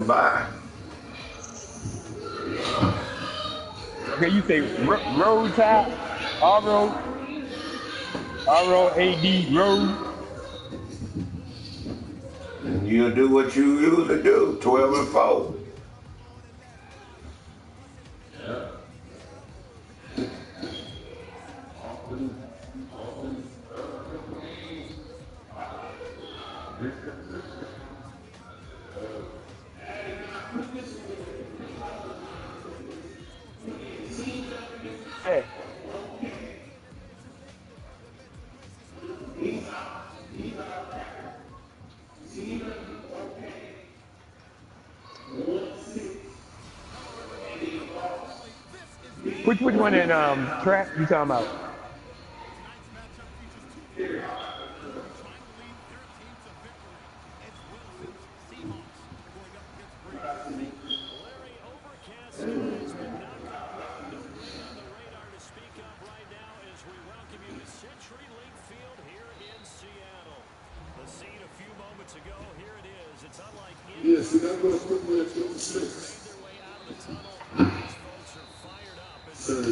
Bye. Okay, you say road tide, R-O-A-D, road. And you'll do what you usually do, 12 and 4. Yeah. Which one in track you talking about? Yes, we got to go to quickly at 56. So,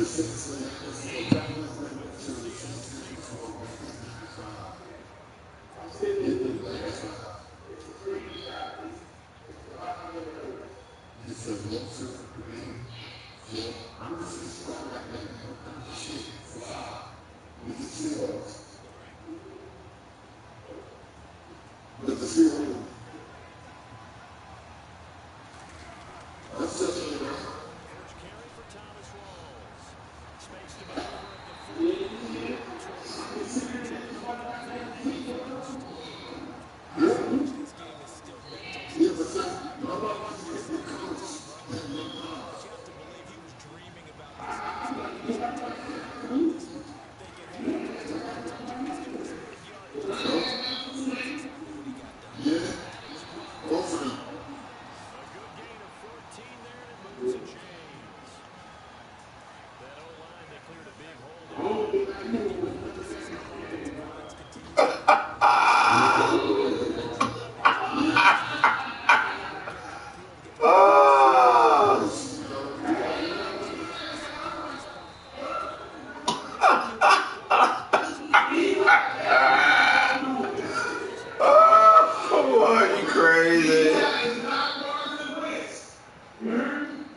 Oh, are you crazy?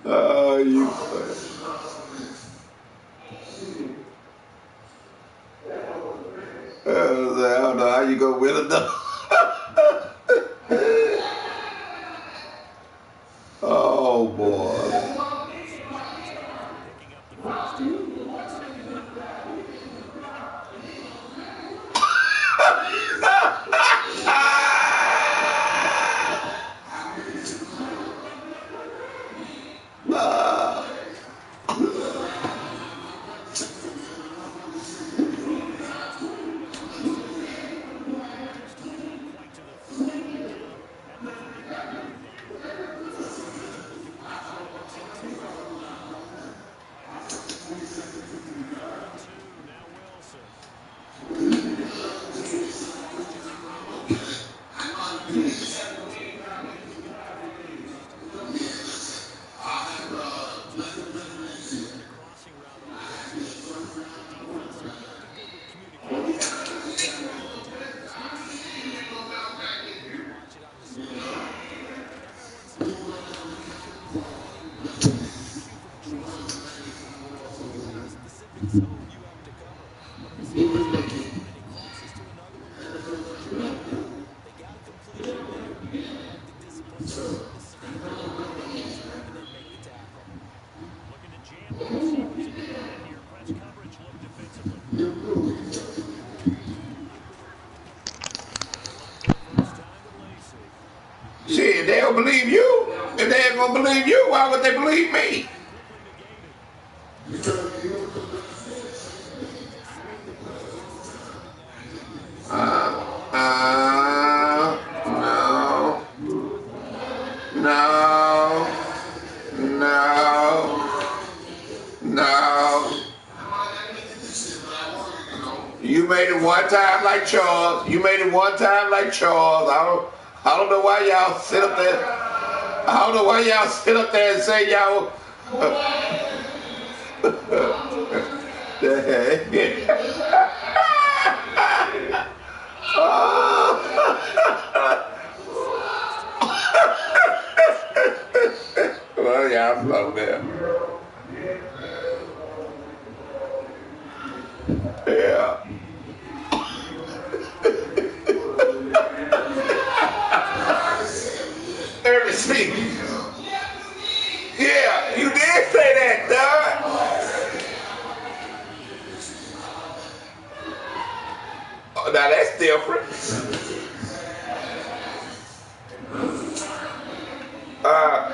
Oh, you crazy. I don't know how you gonna win it though. Oh boy. Shit, they don't believe you. If they ain't gonna believe you, why would they believe me? No, no, no, no. You made it one time like Charles. You made it one time like Charles. I don't know why y'all sit up there. I don't know why y'all sit up there and say y'all. Well, y'all slow down. Yeah. Everything. Yeah, you did say that, dog. Oh, now that's different. Uh,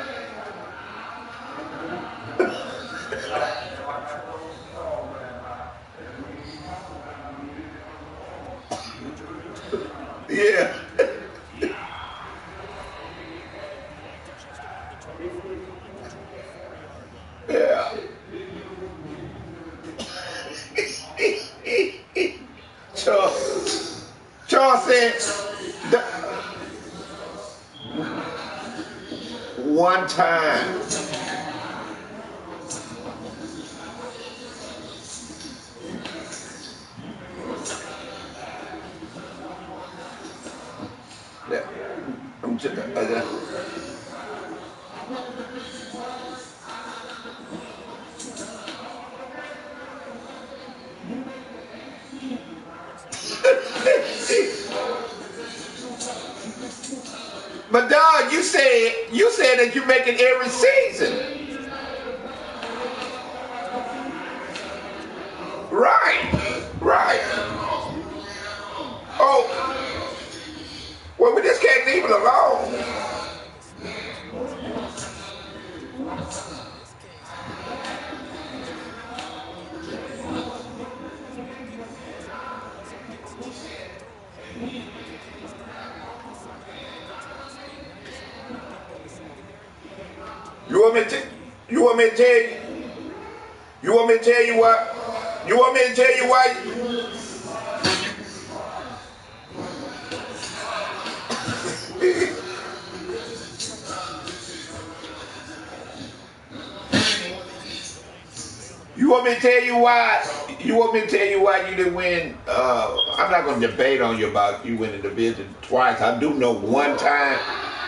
yeah. Yeah. Charles, Charles said, one time. Yeah. I'm just, but dog, you said that you make it every season. Right. Right. Oh, well, we just can't leave it alone. You want me to? You want me to tell you? You want me to tell you what? You want me to tell you why? You want me to tell you why? You want me to tell you why you didn't win? I'm not going to debate on you about you winning the division twice. I do know one time.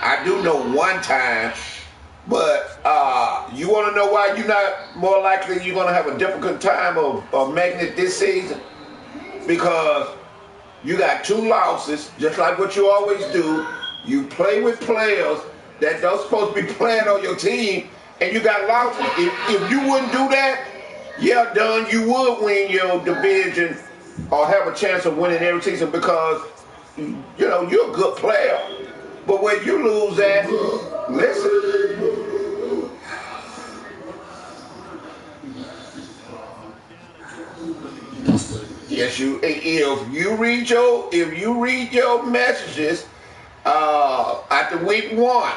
I do know one time. But you want to know why you're not more likely you're going to have a difficult time of making it this season? Because you got 2 losses, just like what you always do. You play with players that don't supposed to be playing on your team, and you got losses. If you wouldn't do that, yeah, Don, you would win your division or have a chance of winning every season because, you know, you're a good player. But when you lose that, listen. Yes, if you read your messages after week 1,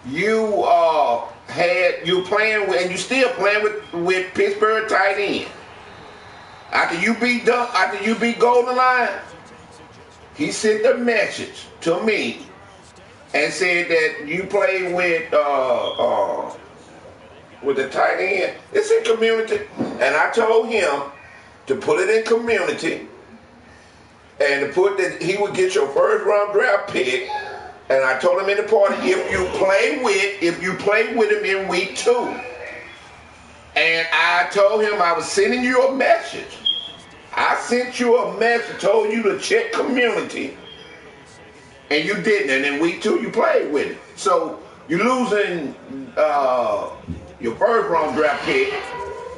you playing with, and you still playing with Pittsburgh tight end. After you beat Golden Line, he sent a message to me and said that you played with the tight end. It's in community, and I told him to put it in community and to put that he would get your first round draft pick. And I told him in the party, if you play with him in week 2. And I told him I was sending you a message. I sent you a message, told you to check community, and you didn't. And in week 2, you played with him. So you're losing your first round draft pick.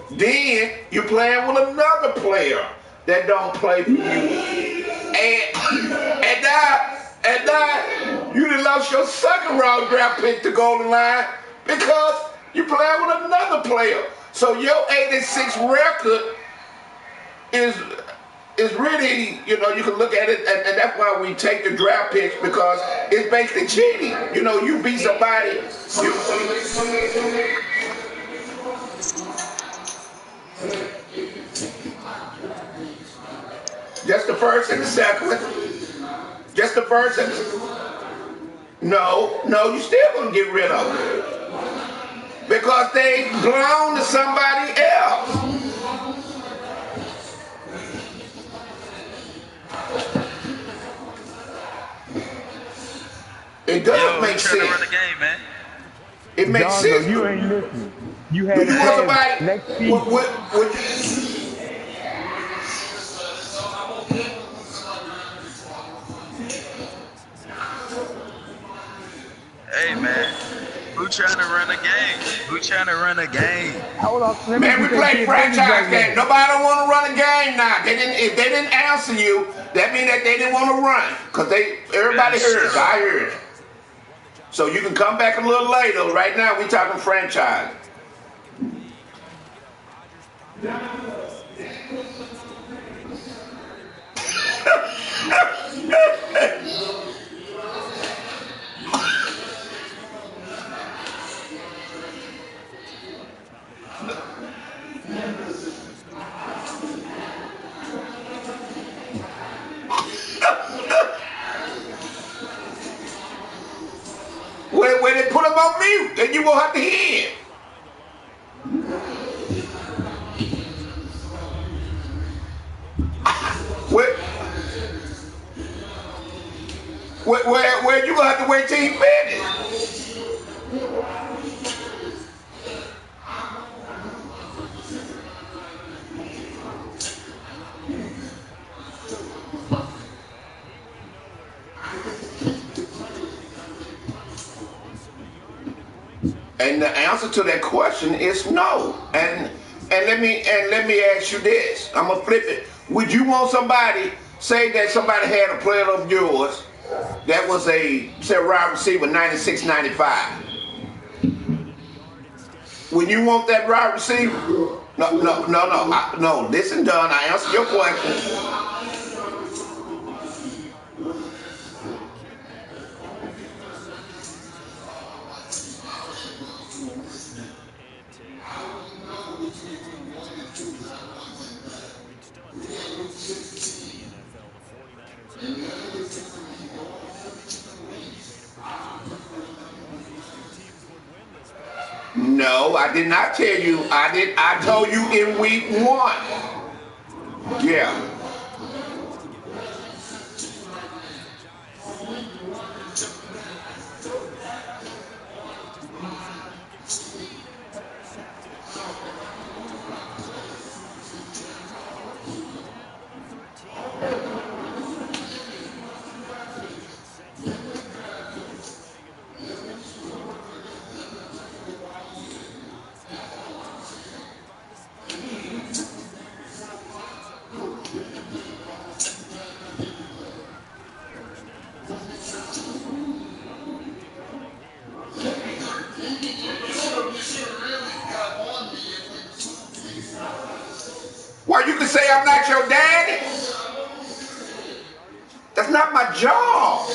Then you're playing with another player that don't play for you. And now you done lost your second round draft pick to Golden Line because you're playing with another player. So your 86 record is really, you know, you can look at it, and that's why we take the draft picks, because it's basically cheating. You know, you beat somebody. Just the first and the second. Just the first and the No, you still gonna get rid of them because they belong to somebody else. It does Yo, who make trying to run sense. the game, man? It makes Doggo, sense. you ain't listening. You Do had a you want pass somebody? next What? season. What? What? Hey, man, who trying to run the game? Who trying to run the game? Hold on, let me Man, we just take play care of business franchise right game. now. Nobody don't want to run a game now. They didn't. If they didn't answer you, that means that they didn't want to run. Cause Man, everybody heard shut it. up. I heard it. So you can come back a little later. Right now, we talking franchise. Where they put them on mute, then you won't have to hear it. Where, where you gonna have to wait till he finished? And the answer to that question is no. And let me ask you this. I'm gonna flip it. Would you want somebody say that somebody had a player of yours that was a say wide receiver 96, 95? Would you want that wide receiver? No. Listen, Don. I answered your question. No, I did not tell you. I told you in week 1. Yeah. Well, you can say I'm not your daddy. That's not my job.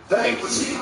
Thank you.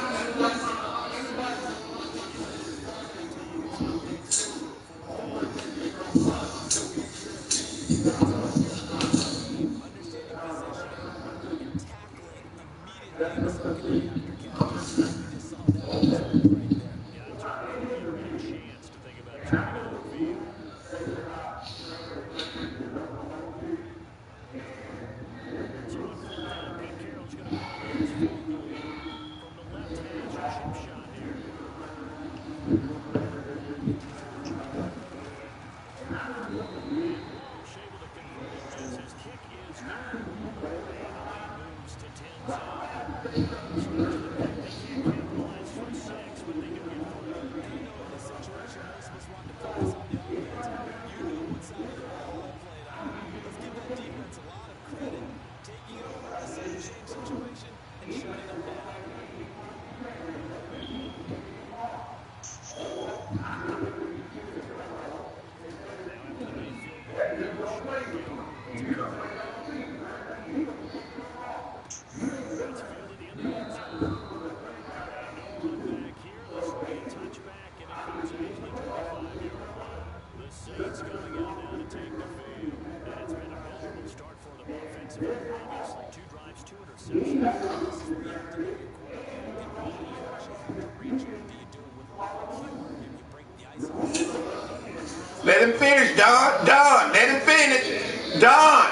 Let him finish, Don. Don, let him finish. Don.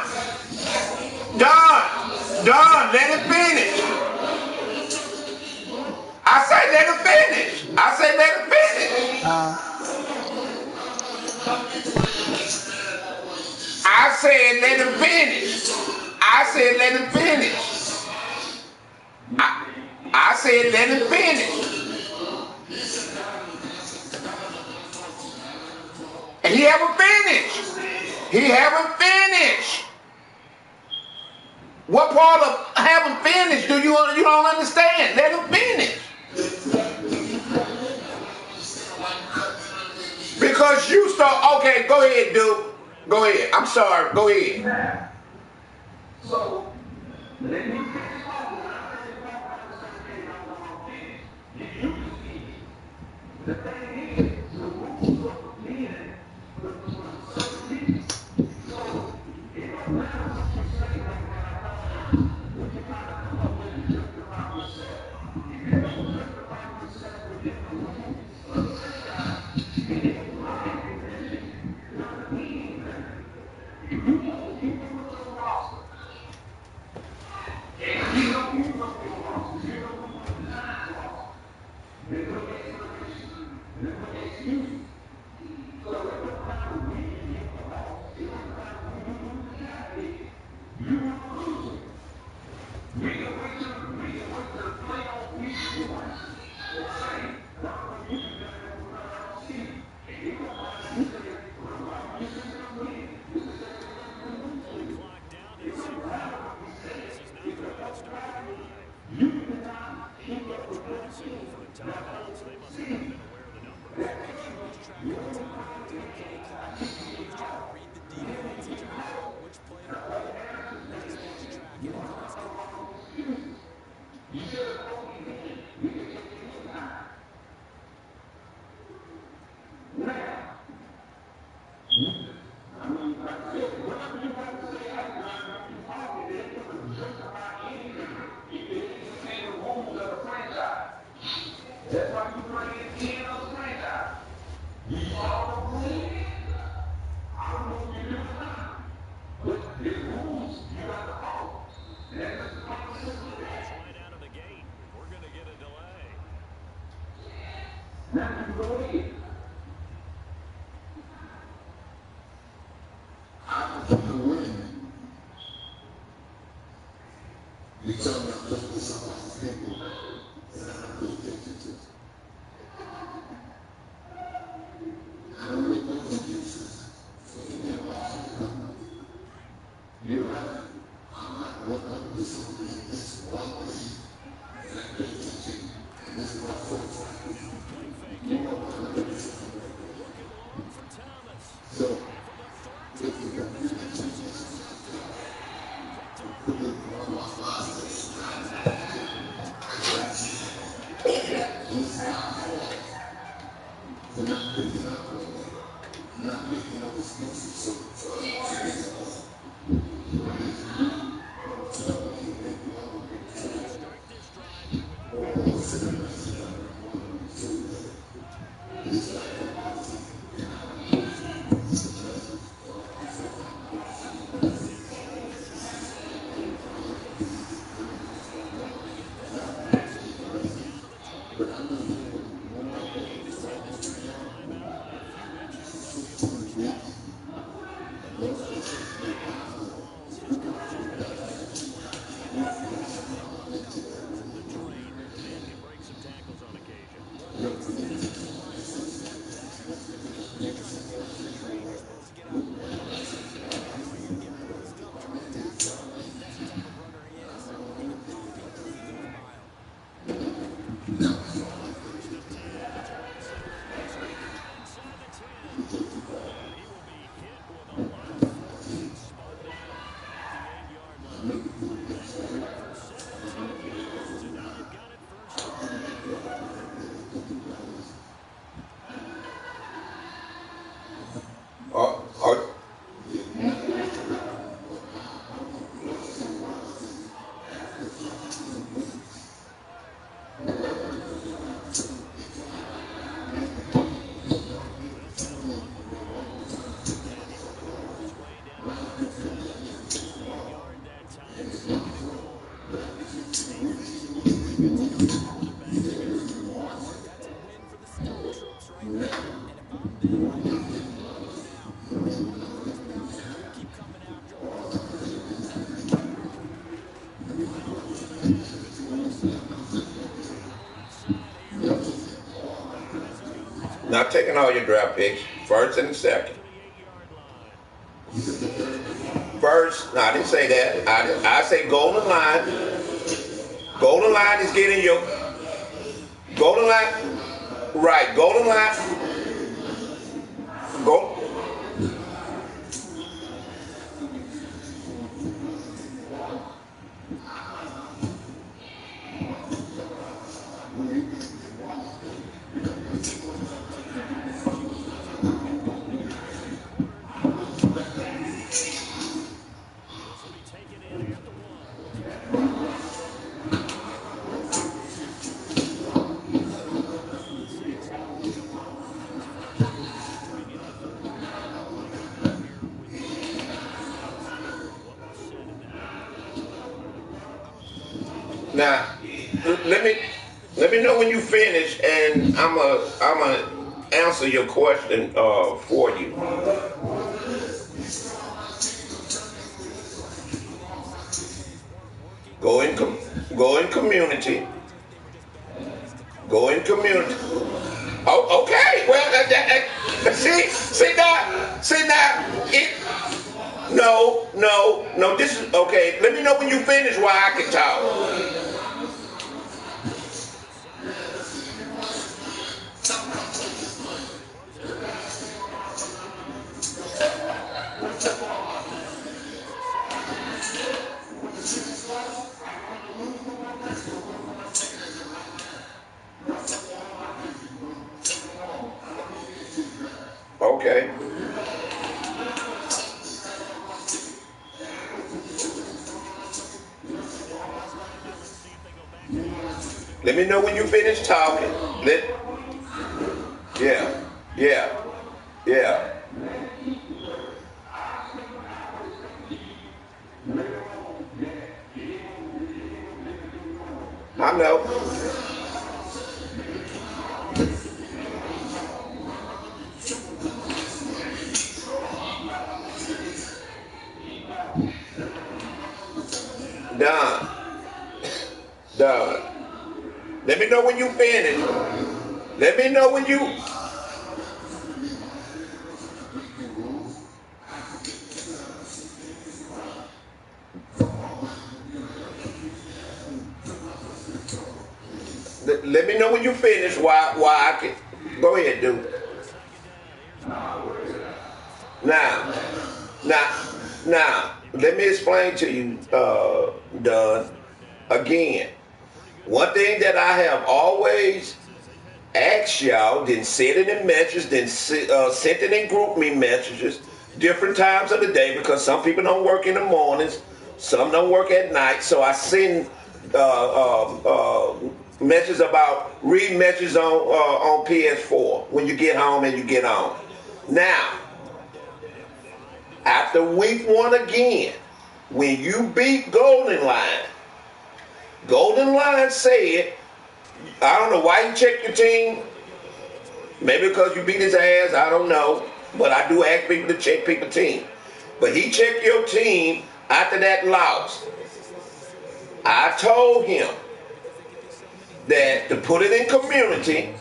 Don. Don, let him finish. I say let him finish. I say let him finish. I said let him finish. I said let him finish. I said let him finish. And he haven't finished. He haven't finished. What part of haven't finished do you don't understand? Let him finish. Because you start, okay, go ahead, dude. Go ahead. I'm sorry. Go ahead. So, let me the thing is, the rules of being Not taking all your draft picks, first and second. First, no, I didn't say that. I say golden line. Golden line is getting your golden line. Right, golden line. Go. Now, let me know when you finish, and I'm a answer your question for you. Go in community. Go in community. Oh, okay. Well, see now. No. This is okay. Let me know when you finish, while I can talk. Okay. Let me know when you finish talking. Yeah. I know. Done. Let me know when you finish. Let me know when you. Let me know when you finish. Why I can. Go ahead, dude. Now. Let me explain to you, Don. Again, one thing that I have always asked y'all, then said it in messages, then sent it in group me messages, different times of the day, because some people don't work in the mornings, some don't work at night. So I send messages about read messages on PS4 when you get home and you get on. Now, after week 1 again, when you beat Golden Line said, I don't know why he checked your team. Maybe because you beat his ass, I don't know. But I do ask people to check people's team. But he checked your team after that loss. I told him that to put it in community,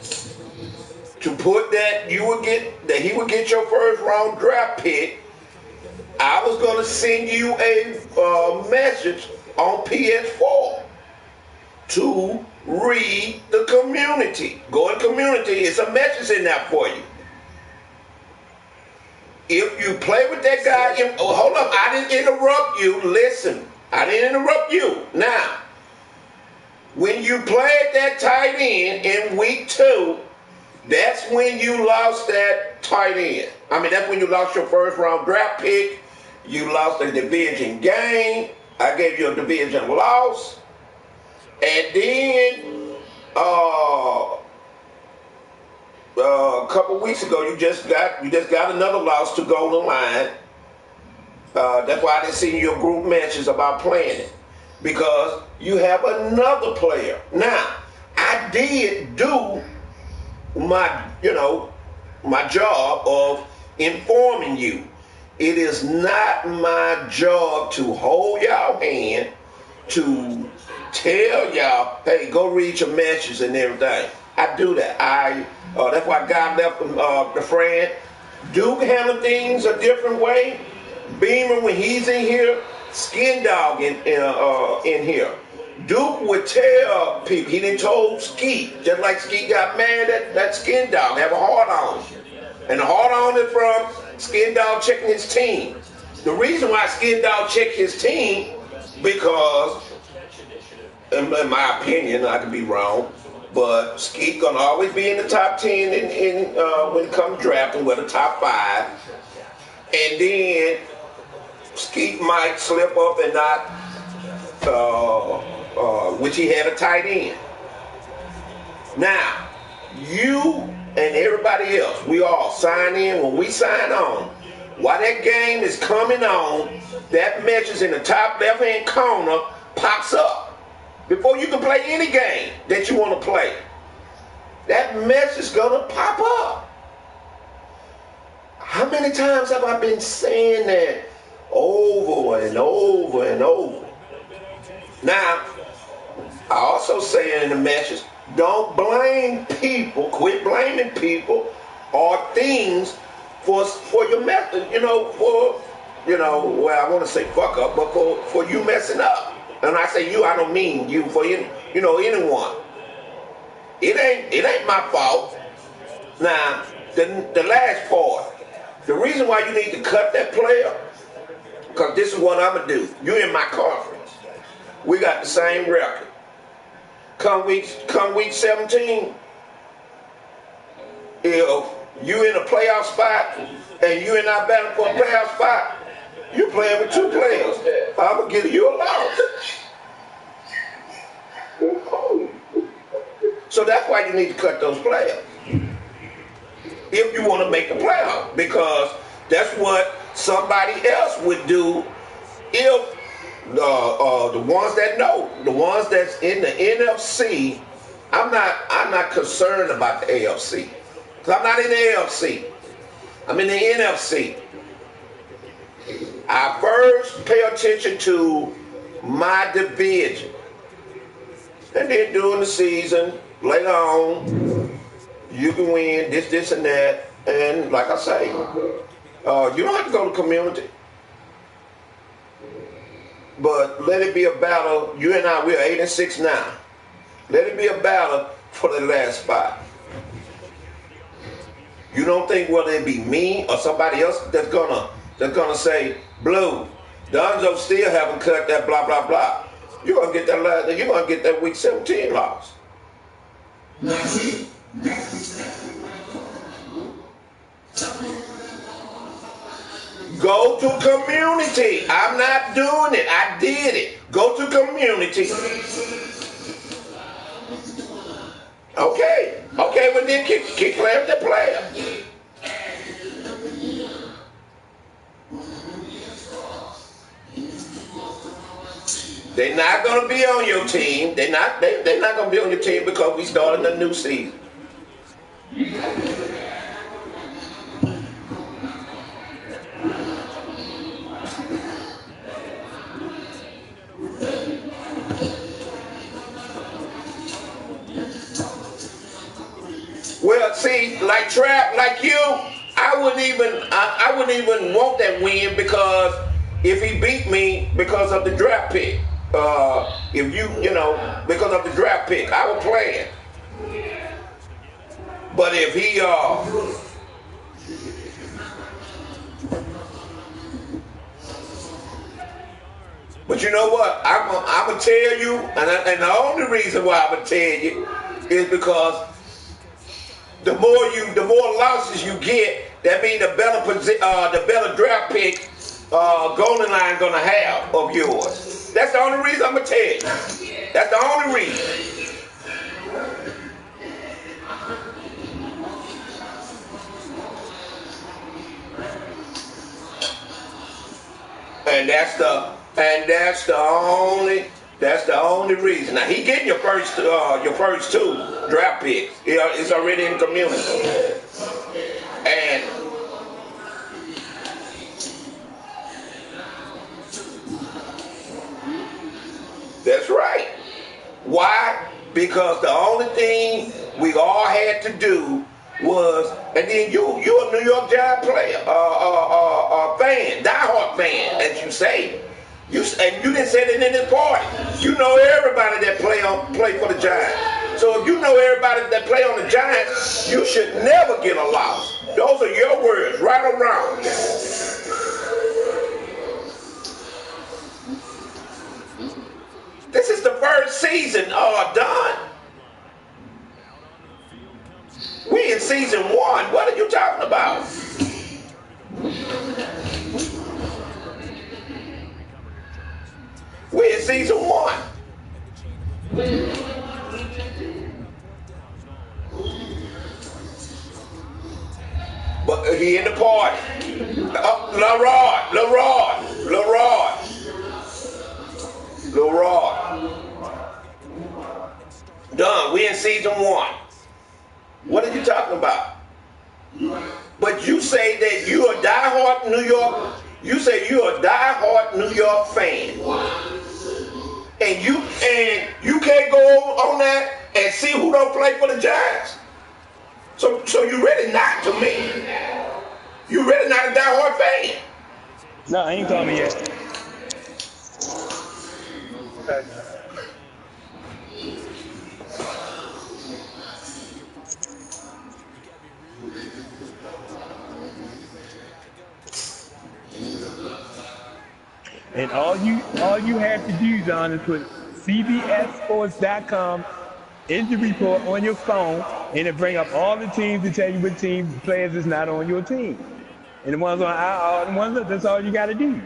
to put that he would get your first round draft pick. I was going to send you a message on PS4 to read the community. Go in community. It's a message in there for you. If you play with that guy, hold up, I didn't interrupt you. Listen, I didn't interrupt you. Now, when you played that tight end in week 2, that's when you lost that tight end. I mean, that's when you lost your first round draft pick. You lost a division game. I gave you a division loss. And then a couple weeks ago, you just got another loss to Golden Line. That's why I didn't see your group matches about playing it, because you have another player. Now, I did do my, my job of informing you. It is not my job to hold y'all hand, to tell y'all, hey, go read your messages and everything. I do that. That's why God left the friend. Duke handle things a different way. Beamer, when he's in here, Skin Dog in here. Duke would tell people, he didn't told Skeet, just like Skeet got mad at that Skin Dog, have a heart on. And the heart on is from Skin Dog checking his team. The reason why Skin Dog checked his team, because, in my opinion, I could be wrong, but Skeet gonna always be in the top 10 when it comes to drafting, with the top 5. And then Skeet might slip up and not, which he had a tight end. Now, you and everybody else, we all sign in. When we sign on, while that game is coming on, that message in the top left-hand corner pops up. Before you can play any game that you want to play, that message is going to pop up. How many times have I been saying that over and over and over? Now, I also say in the message, don't blame people, quit blaming people or things for your method, well, I want to say fuck up, but for you messing up. And I say you, I don't mean you, for anyone. It ain't my fault. Now, the last part, the reason why you need to cut that player, because this is what I'm going to do. You're in my conference. We got the same record. Come week 17, if you in a playoff spot and you and I battling for a playoff spot, you playing with 2 players. I'm going to give you a loss. So that's why you need to cut those players. If you want to make the playoff, because that's what somebody else would do if the ones that know, the ones that's in the NFC. I'm not concerned about the AFC, because I'm not in the AFC. I'm in the NFC. I first pay attention to my division, and then during the season, later on, you can win this, and that. And like I say, you don't have to go to community. But let it be a battle. You and I, we're 8-6 now. Let it be a battle for the last spot. You don't think whether it be me or somebody else that's gonna say, Blue, Donzo still haven't cut that blah blah blah. You're gonna get that. You're gonna get that week 17 loss. Go to community. I'm not doing it. I did it. Go to community. Okay. Well then kick player to player. They're not gonna be on your team. They're not gonna be on your team because we started a new season. Well, see, like Trap, like you, I wouldn't even want that win, because if he beat me because of the draft pick, because of the draft pick, I would play it. But if he, but you know what? I'm gonna tell you, and the only reason why I'm gonna tell you is because the more losses you get, that means the better draft pick golden line gonna have of yours. That's the only reason I'm gonna tell you. That's the only reason. And that's the only reason. Now he getting your first 2 draft picks. It's already in community. because the only thing we all had to do was, and then you're a New York Giants player, fan, diehard fan, as you say. And you didn't say it in this party. You know everybody that play for the Giants. So if you know everybody that play on the Giants, you should never get a loss. Those are your words, right or wrong. This is the first season done. We in season 1. What are you talking about? We in season 1. But he in the party. Leroy. Done. We in season 1. What are you talking about? But you say that you're a diehard New York. You say you're a diehard New York fan. And you can't go on that and see who don't play for the Giants. So you really not to me. You really not a diehard fan. No, I ain't coming yet. And all you have to do, John, is put CBSSports.com injury report on your phone, and it bring up all the teams to tell you what team players is not on your team. And the ones on IR, the ones that's all you got to do.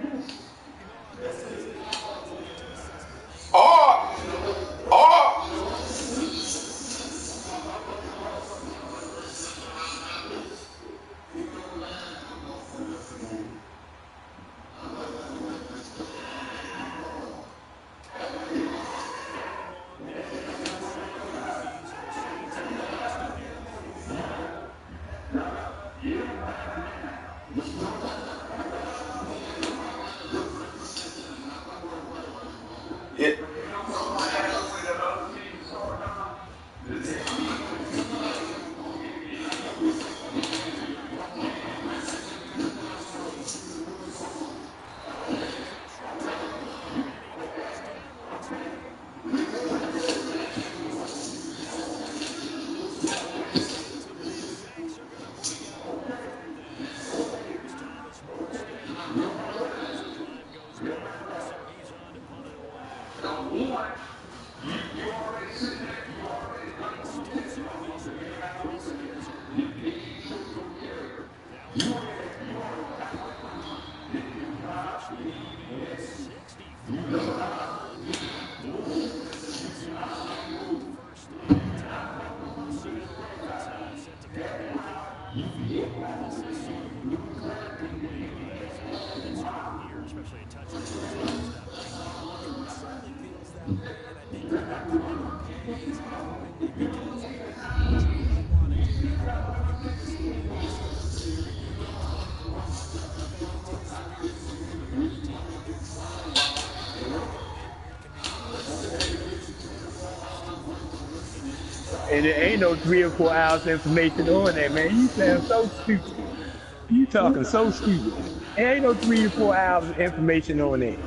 And there ain't no 3 or 4 hours information on there, man. You sound so stupid. You talking so stupid. There ain't no 3 or 4 hours of information on there.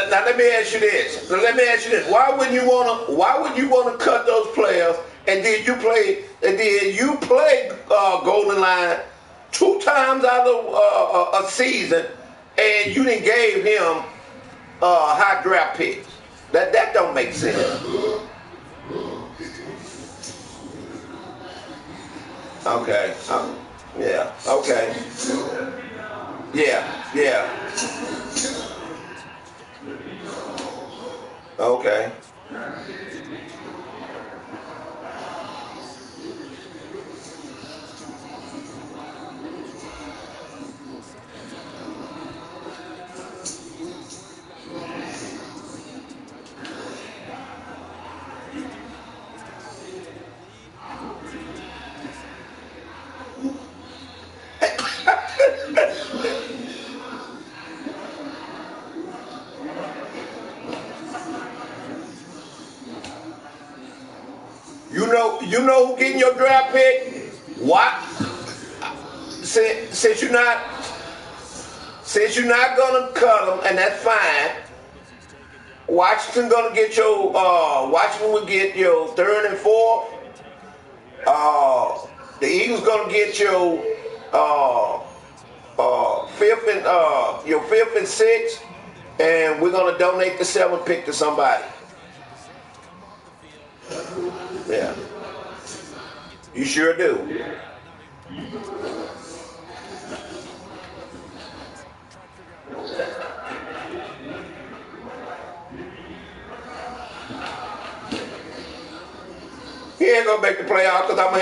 Now let me ask you this. Why would you wanna cut those players and then you play And then you play Golden Line 2 times out of a season, and you didn't gave him high draft picks. That don't make sense. Okay. Yeah. Okay. Yeah. Yeah. Okay. You know who getting your draft pick? What? Since you're not gonna cut them, and that's fine. Washington gonna get your Washington will get your 3rd and 4th. The Eagles gonna get your 5th and your 5th and 6th, and we're gonna donate the 7th pick to somebody. Yeah, you sure do. He ain't gonna make the playoffs because I'm gonna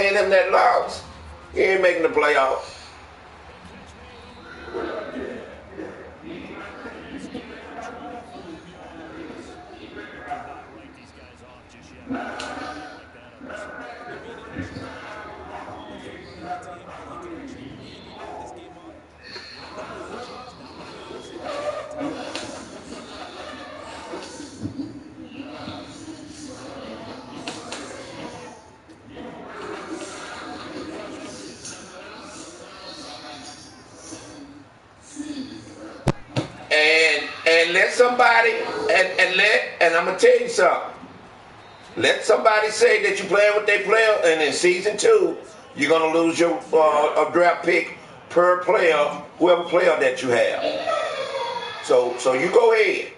hand him that loss. He ain't making the playoffs. And let somebody and I'm gonna tell you something. Let somebody say that you're playing with their player, and in season 2, you're gonna lose your draft pick per player, whoever player that you have. So you go ahead.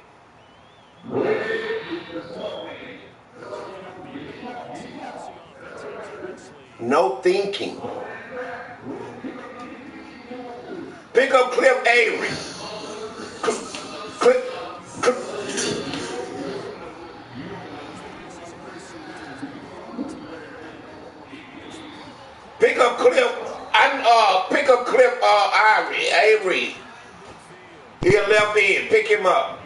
No thinking. Pick up Cliff Avery. Pick up Cliff Avery. He a left end. Pick him up.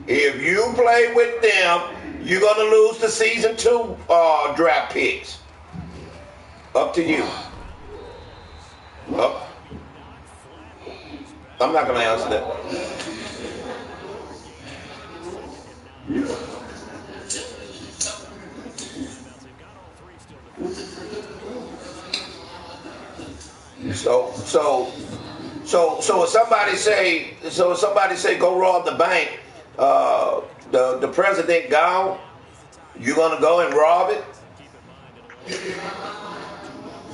If you play with them, you're going to lose the season 2 draft picks. Up to you. Up. I'm not going to answer that. So if somebody say go rob the bank, the president gone, you gonna go and rob it?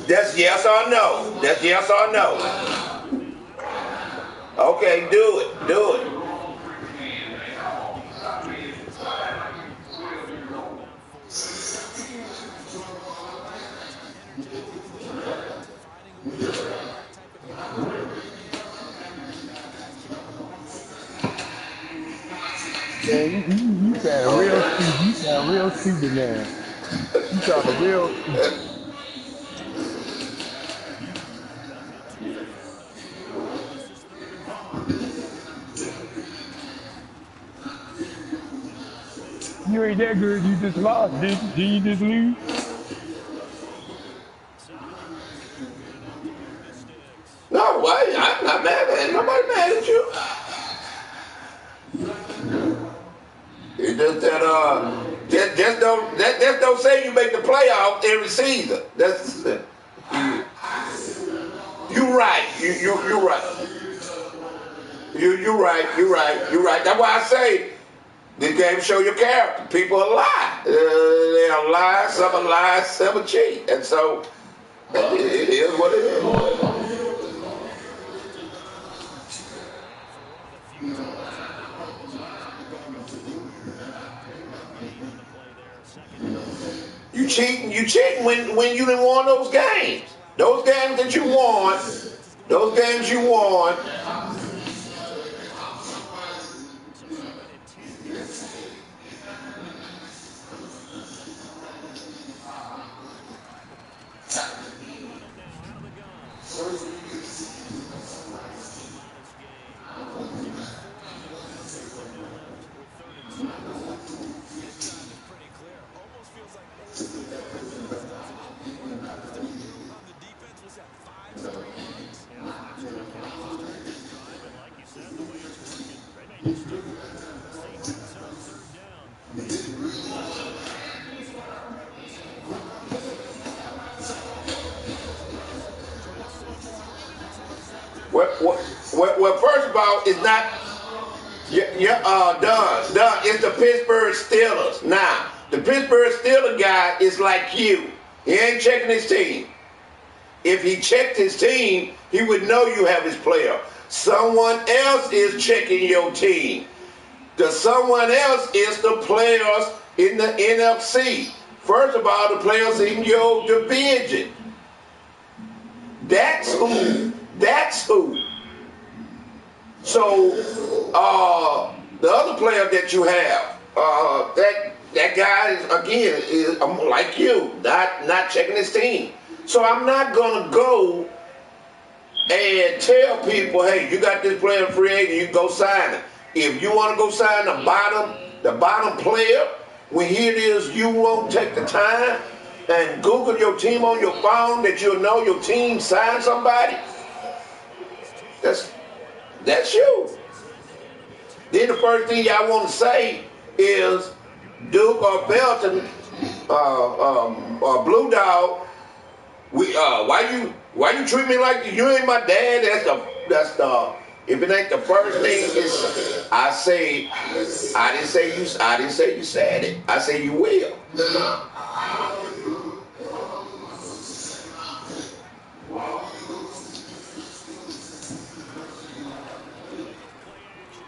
That's yes or no. That's yes or no. Okay, do it. Man, you sound real stupid now. You talking real stupid. You ain't that good. You just lost, did you just lose? No, I'm not mad at it. Nobody mad at you. It's just that just don't say you make the playoffs every season. That's you right. You right. You're right. That's why I say this game show your character. People are lie. They'll lie. Some will lie. Some will cheat. And so it is what it is. You cheating when you didn't won those games. Those games that you won, those games you won. Well, first of all, it's not. Done. It's the Pittsburgh Steelers. Now, the Pittsburgh Steelers guy is like you. He ain't checking his team. If he checked his team, he would know you have his player. Someone else is checking your team. The someone else is the players in the NFC. First of all, the players in your division. That's who. That's who. So, the other player that you have, that guy is like you, not checking his team. So I'm not gonna go and tell people, hey, you got this player free agent, you can go sign it. If you want to go sign the bottom player, when here it is, you won't take the time and Google your team on your phone that you'll know your team signed somebody. That's you. Then the first thing y'all want to say is Duke or Belton or Blue Dog. Why you treat me like you ain't my dad? That's the if it ain't the first thing, it's I didn't say you said it. I say you will.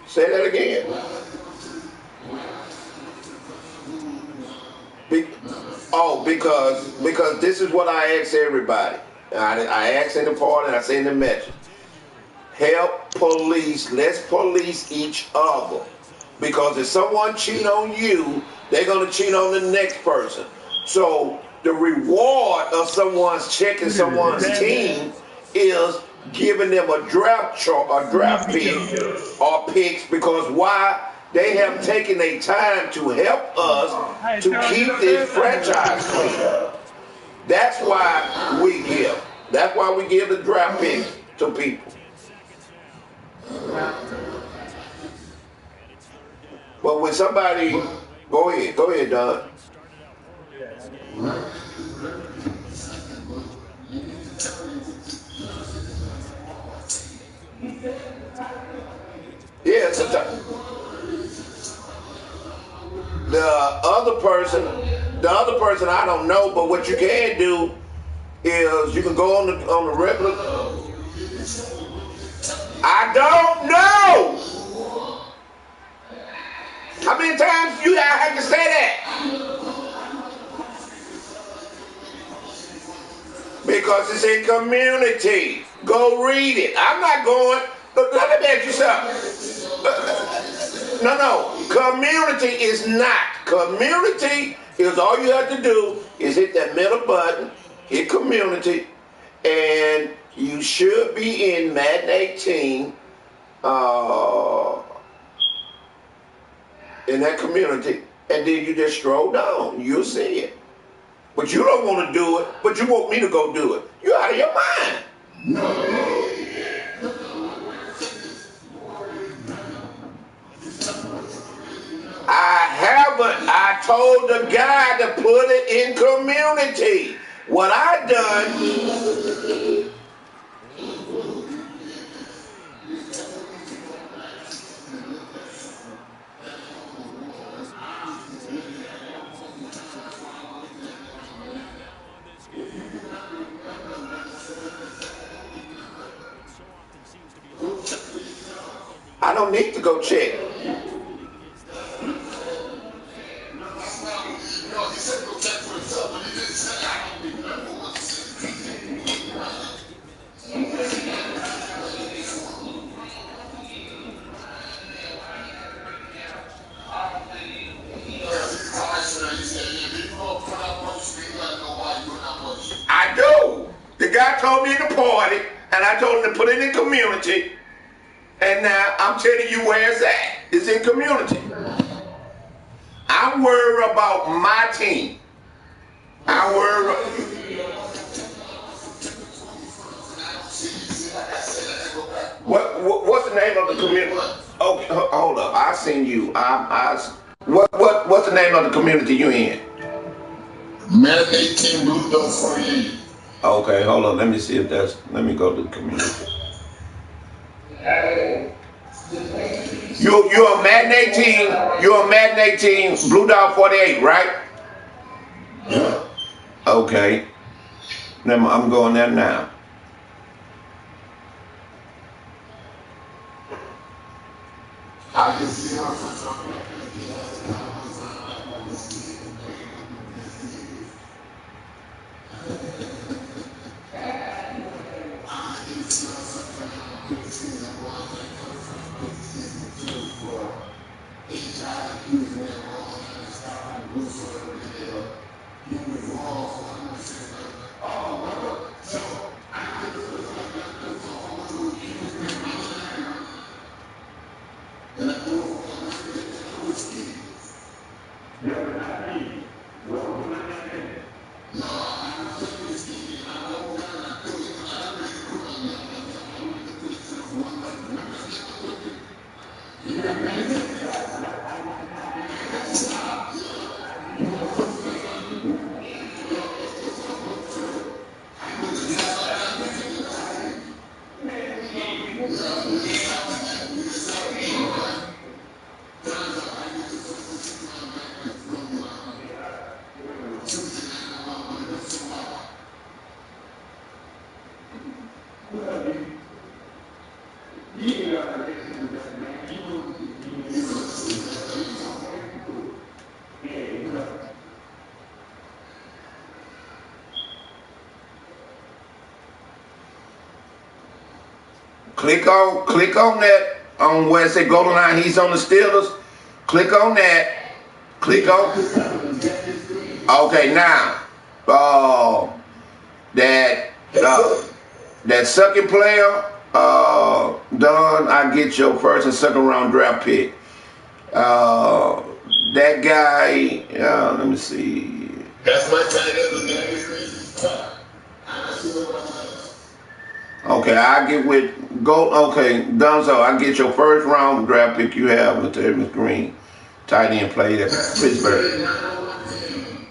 Say that again. Because this is what I ask everybody. I ask in the party and I say in the message. Help police. Let's police each other. Because if someone cheat on you, they're gonna cheat on the next person. So the reward of someone's checking someone's team is giving them a draft pick or picks because why? They have taken a time to help us to keep this franchise clean. That's why we give. That's why we give the draft picks to people. But when somebody, go ahead, Don. Yeah, sometimes. The other person I don't know, but what you can do is you can go on the regular. I don't know. How many times you have to say that? Because it's in community. Go read it. I'm not going. Let me ask you something. No. Community is not. Community is all you have to do is hit that middle button, hit community, and you should be in Madden 18 in that community. and then you just stroll down. You'll see it. But you don't want to do it, but you want me to go do it. You're out of your mind. I haven't. I told the guy to put it in community. What I done, I don't need to go check. I do. The guy told me to party, and I told him to put it in community. And now I'm telling you where it's at. It's in community. I'm worried about my team. I worry. What's the name of the community? Okay, hold up. I seen you. What's the name of the community you in? Man 18 bluedogs48. Okay, hold on. Let me see if that's. Let me go to the community. You're a Madden 18. You're a Madden 18 bluedog48, right? Yeah. Okay. I'm going there now. I can see how Click on that on where it say Golden Line. He's on the Steelers. Click on that. Click on. Okay, now that second player done. I get your first and second round draft pick. That guy. Let me see. that's my tight end. Okay, I get with go. Okay, Dunzo, I get your first round draft pick. You have Latavius Green, tight end, played at Pittsburgh.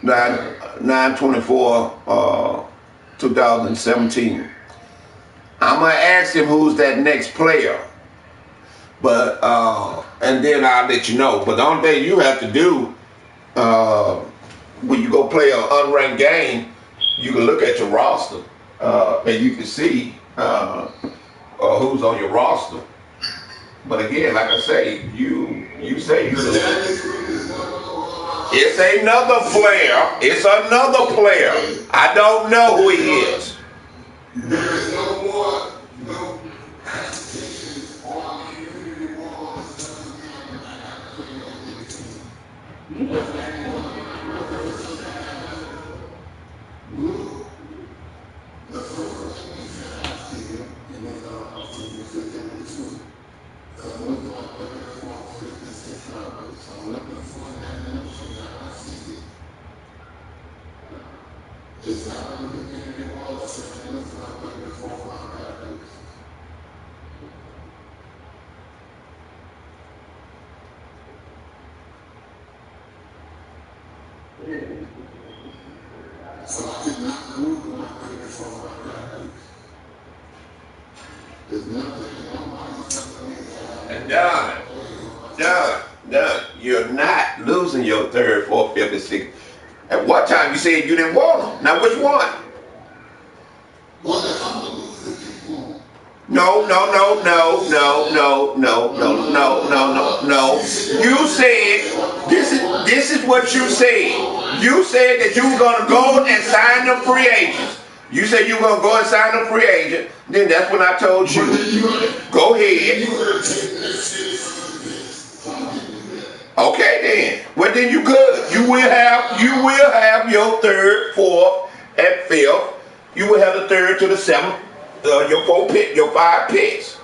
9/24, 2017. I'm gonna ask him who's that next player, but and then I'll let you know. But the only thing you have to do when you go play an unranked game, you can look at your roster and you can see who's on your roster. But again, like I say, you say it's another player. It's another player. I don't know who he is. There is no more. And done. You're not losing your third, fourth, fifth, and sixth. At what time you said you didn't want them? Now which one? No. No. You said this is what you said. You said that you were gonna go and sign the free agents. You said you were gonna go and sign the free agent. Then that's when I told you, go ahead. Okay then. Well then you good. You will have your third, fourth, and fifth. You will have the third to the seventh. Your 5 picks.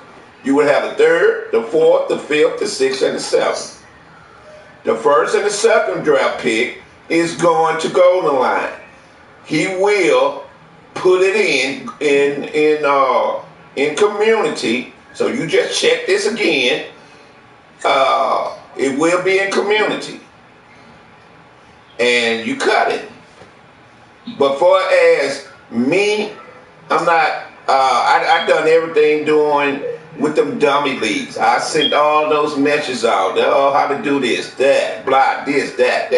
You will have the third, the fourth, the fifth, the sixth, and the seventh. The first and the second draft pick is going to Golden Line. He will put it in community. So you just check this again. It will be in community, and you cut it. But for as me, I'm not. I done everything doing with them dummy leagues. I sent all those messages out. Oh, how to do this, that, blah, this, that.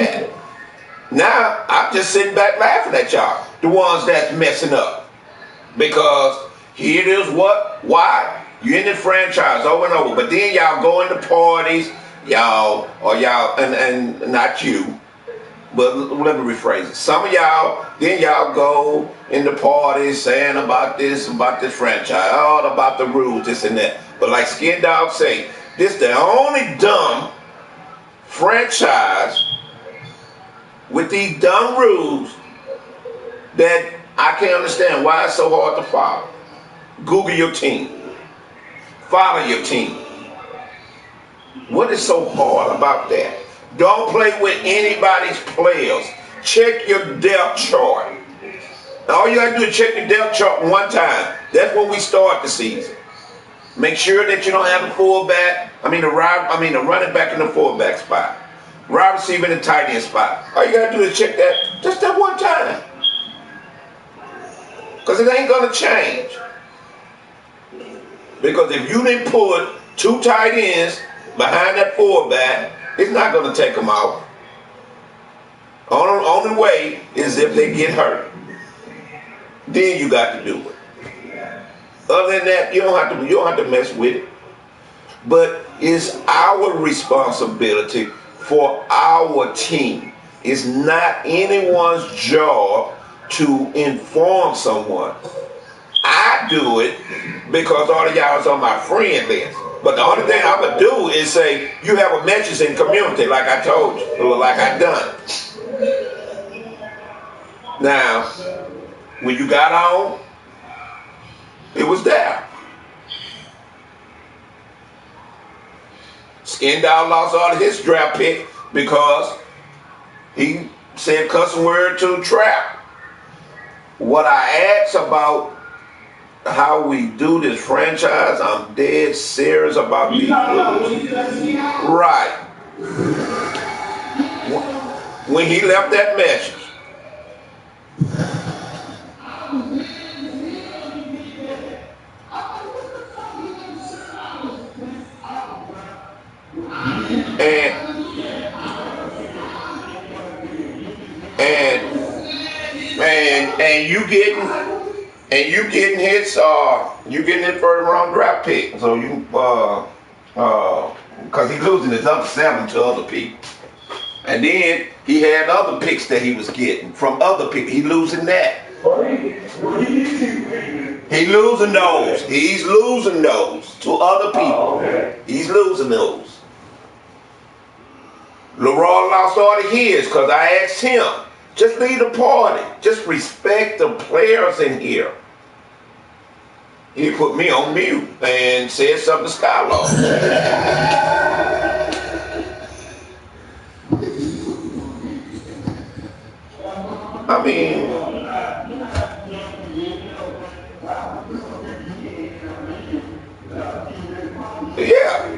Now I'm just sitting back laughing at y'all, the ones that's messing up, because here it is. Why? You in the franchise over and over, but then y'all go into parties, y'all, and not you. But let me rephrase it. Some of y'all, then y'all go into parties saying about this franchise, all about the rules, this and that. But like Skin Dog say, this the only dumb franchise with these dumb rules that I can't understand why it's so hard to follow. Google your team. Follow your team. What is so hard about that? Don't play with anybody's players. Check your depth chart. All you gotta do is check your depth chart one time. That's when we start the season. Make sure that you don't have a fullback. The running back in the fullback spot. Wide receiver in the tight end spot. All you gotta do is check that just that one time. Because it ain't gonna change. Because if you didn't put 2 tight ends behind that fullback, it's not going to take them out. Only way is if they get hurt. Then you got to do it. Other than that, you don't have to mess with it. But it's our responsibility for our team. It's not anyone's job to inform someone. I do it because all of y'all is on my friend list. But the only thing I'm going to do is say, you have a message in community, like I told you, or like I done. Now, when you got on, it was there. Skin Dog lost all of his draft pick because he said cussing word to Trap. What I asked about how we do this franchise, I'm dead serious about these rules. Right. When he left that message, and you getting his first round draft pick. So you because he's losing his other 7 to other people. And then he had other picks that he was getting from other people. He losing that. He losing those. He's losing those to other people. He's losing those. LeRoy lost all of his because I asked him, just leave the party. Just respect the players in here. He put me on mute and said something to Skylord. I mean, yeah.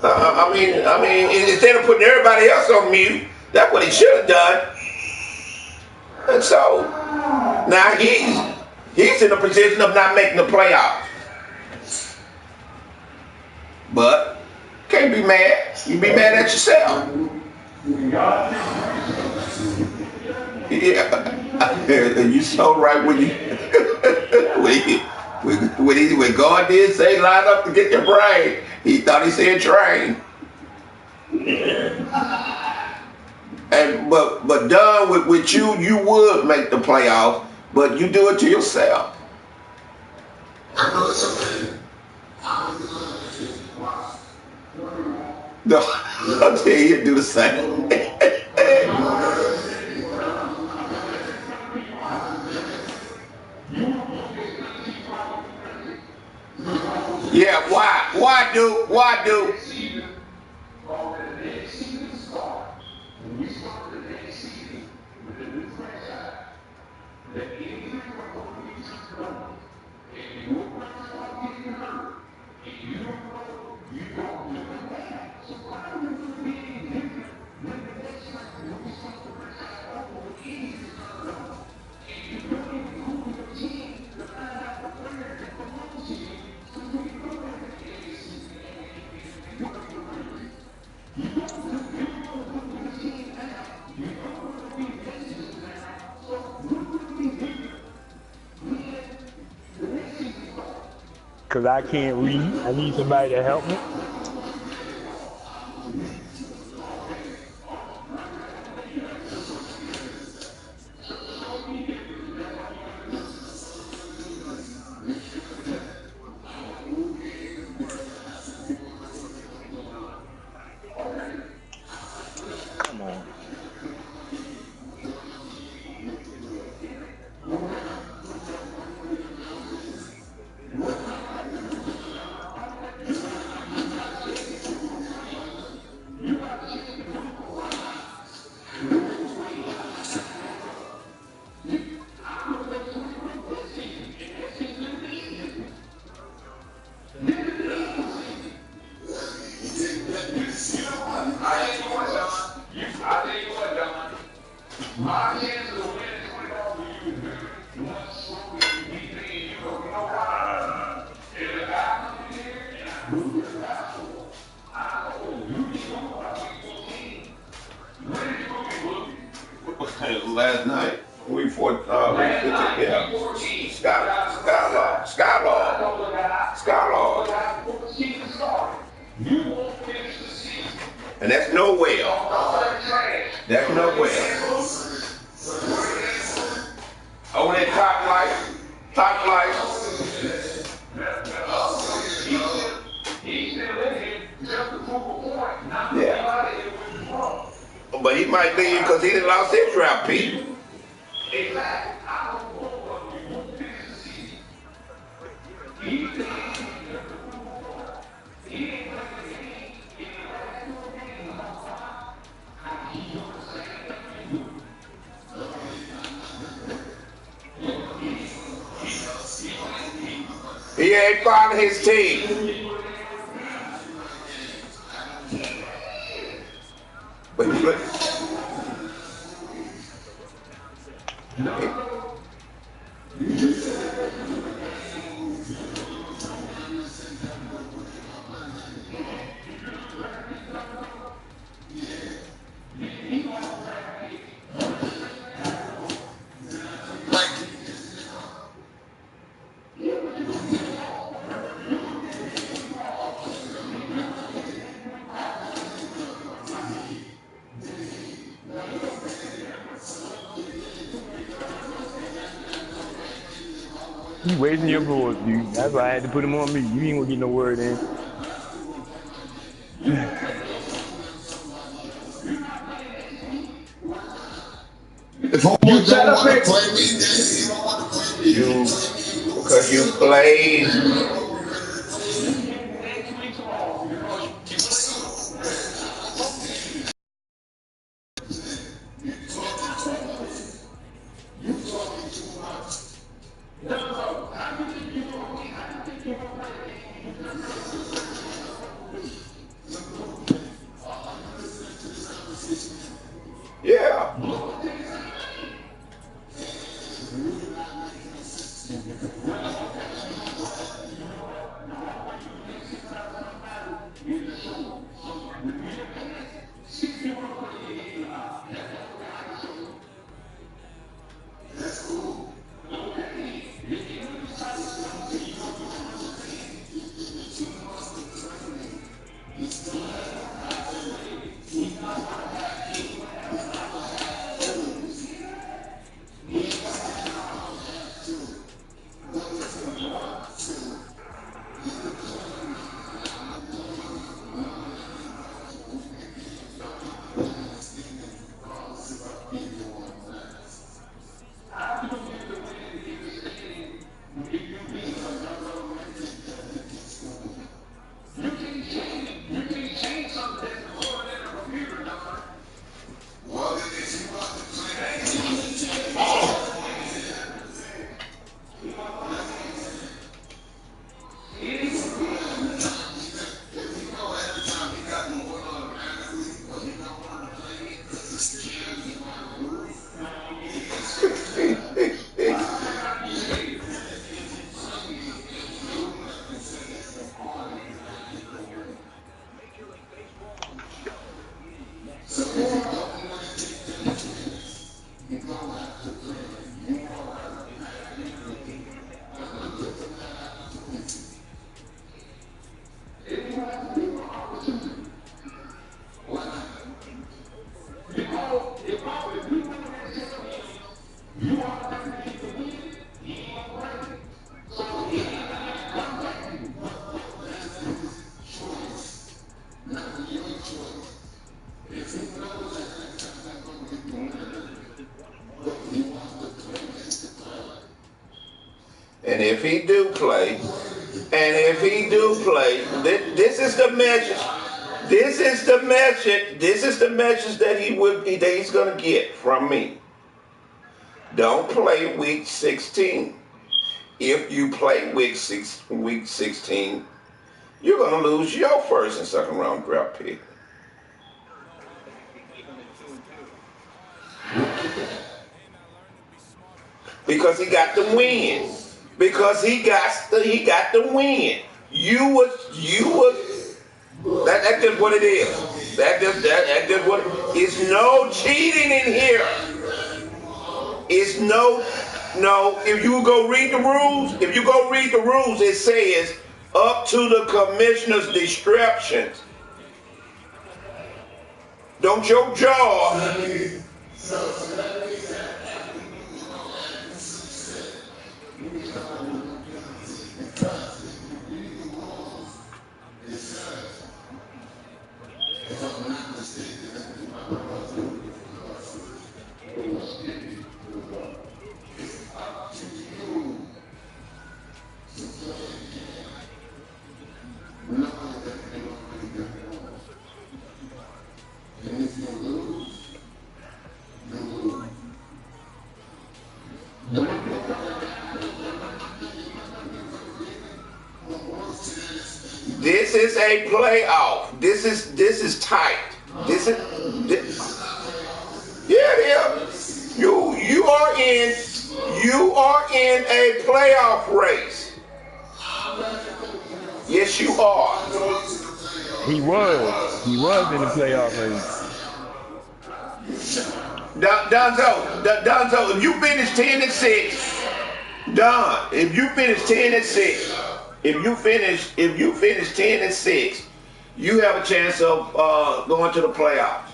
I mean, instead of putting everybody else on mute, that's what he should have done. And so now he's in a position of not making the playoffs. But can't be mad. You be mad at yourself. Yeah, you so right when when God did say line up to get your brain, he thought he said train. And but done with you would make the playoffs, but you do it to yourself. No, I'll tell you, he'll do the same. Yeah, why? Why do? Because I can't read. I need somebody to help me. Come on. Last night we fought. Skylord, and that's nowhere. That's nowhere. On that top light. Yeah. But he might leave because he done lost his draft pick. He ain't part of his team. But look. You wasting your voice, dude. That's why I had to put him on me. You ain't gonna get no word in. If homeboy don't want to play me, then he don't want to play me. Okay. Because you played. Yeah. And if he do play, this is the message. This is the message. This is the message that he's gonna get from me. Don't play week 16. If you play week 16, you're gonna lose your first and second round draft pick. Because he got the win. Because he got the win. That's just what it is. That's just what it's no cheating in here. It's no, if you go read the rules, it says up to the commissioner's discretion. Don't your jaw. This is a playoff. This is tight. This, yeah, it is. You are in a playoff race. Yes, you are. He was in the playoff race. Donzo, if you finish 10-6, Don, if you finish 10-6, if you finish 10-6, you have a chance of going to the playoffs.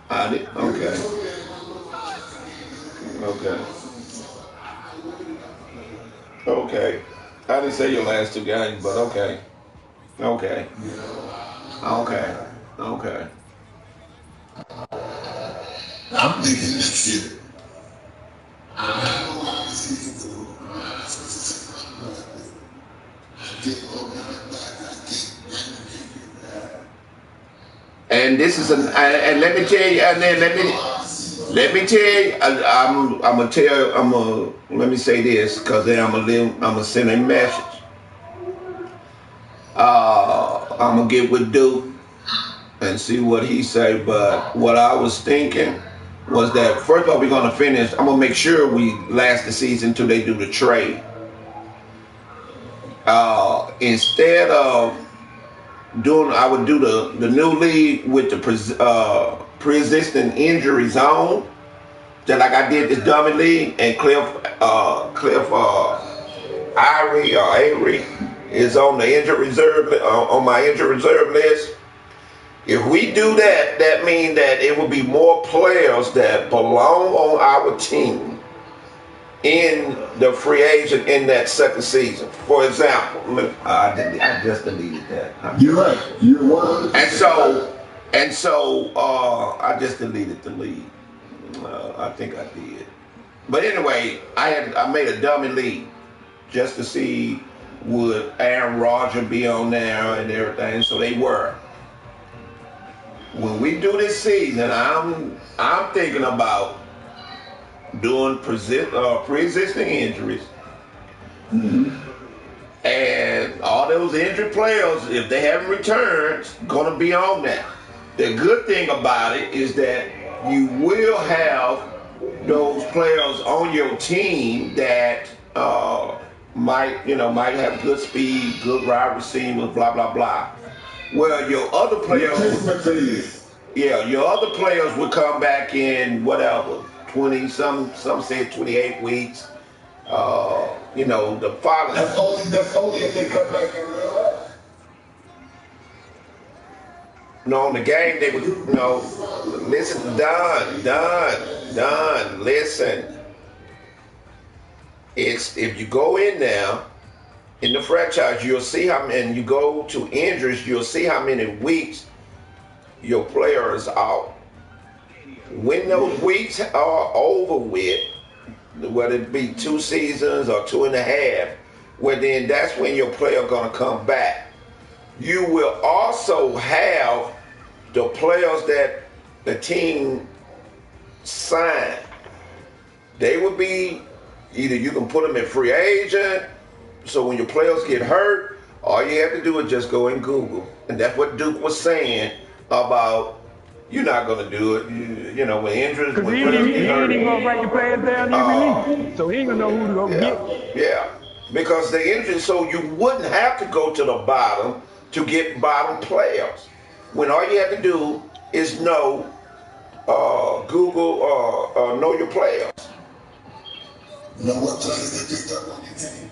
I did. Okay. Okay. I didn't say your last two games, but okay. I'm thinking next year. I don't have no wide receiver for and this is and let me tell you, and then let me tell you, let me say this, because then I'm gonna send a message. I'm gonna get with Duke and see what he say. But what I was thinking was that first of all, we're gonna finish. I'm gonna make sure we last the season until they do the trade. Instead of doing, I would do the new league with the pre-existing injury zone, just like I did this dummy league, and Cliff Avery is on the injured reserve on my injured reserve list. If we do that, that means that it will be more players that belong on our team in the free agent in that second season. For example, I just deleted that. You're right. You're 100%. And so I just deleted the league. I think I did. But anyway, I made a dummy league just to see would Aaron Rodgers be on there and everything. So they were. When we do this season, I'm thinking about doing pre-existing injuries. Mm-hmm. And all those injured players, if they haven't returned, gonna be on that. The good thing about it is that you will have those players on your team that might have good speed, good wide receivers, blah blah blah. Well, your other players, your other players would come back in whatever 20, some said 28 weeks. The father. That's only if they come back in real life. No, on the game they would, listen, Don, listen. It's if you go in now in the franchise, you'll see and you go to injuries, you'll see how many weeks your player is out. When those weeks are over with, whether it be 2 seasons or 2.5, well then that's when your player gonna come back. You will also have the players that the team signed. They would be either you can put them in free agent, so when your players get hurt, all you have to do is just go and Google. And that's what Duke was saying about you're not going to do it. When injuries, when he players get hurt. ain't even going to write the players down in release. So he ain't going to know who to go get. Yeah, because the injuries, so you wouldn't have to go to the bottom to get bottom players. When all you have to do is know, Google, know your players. Know what players they picked up on your team.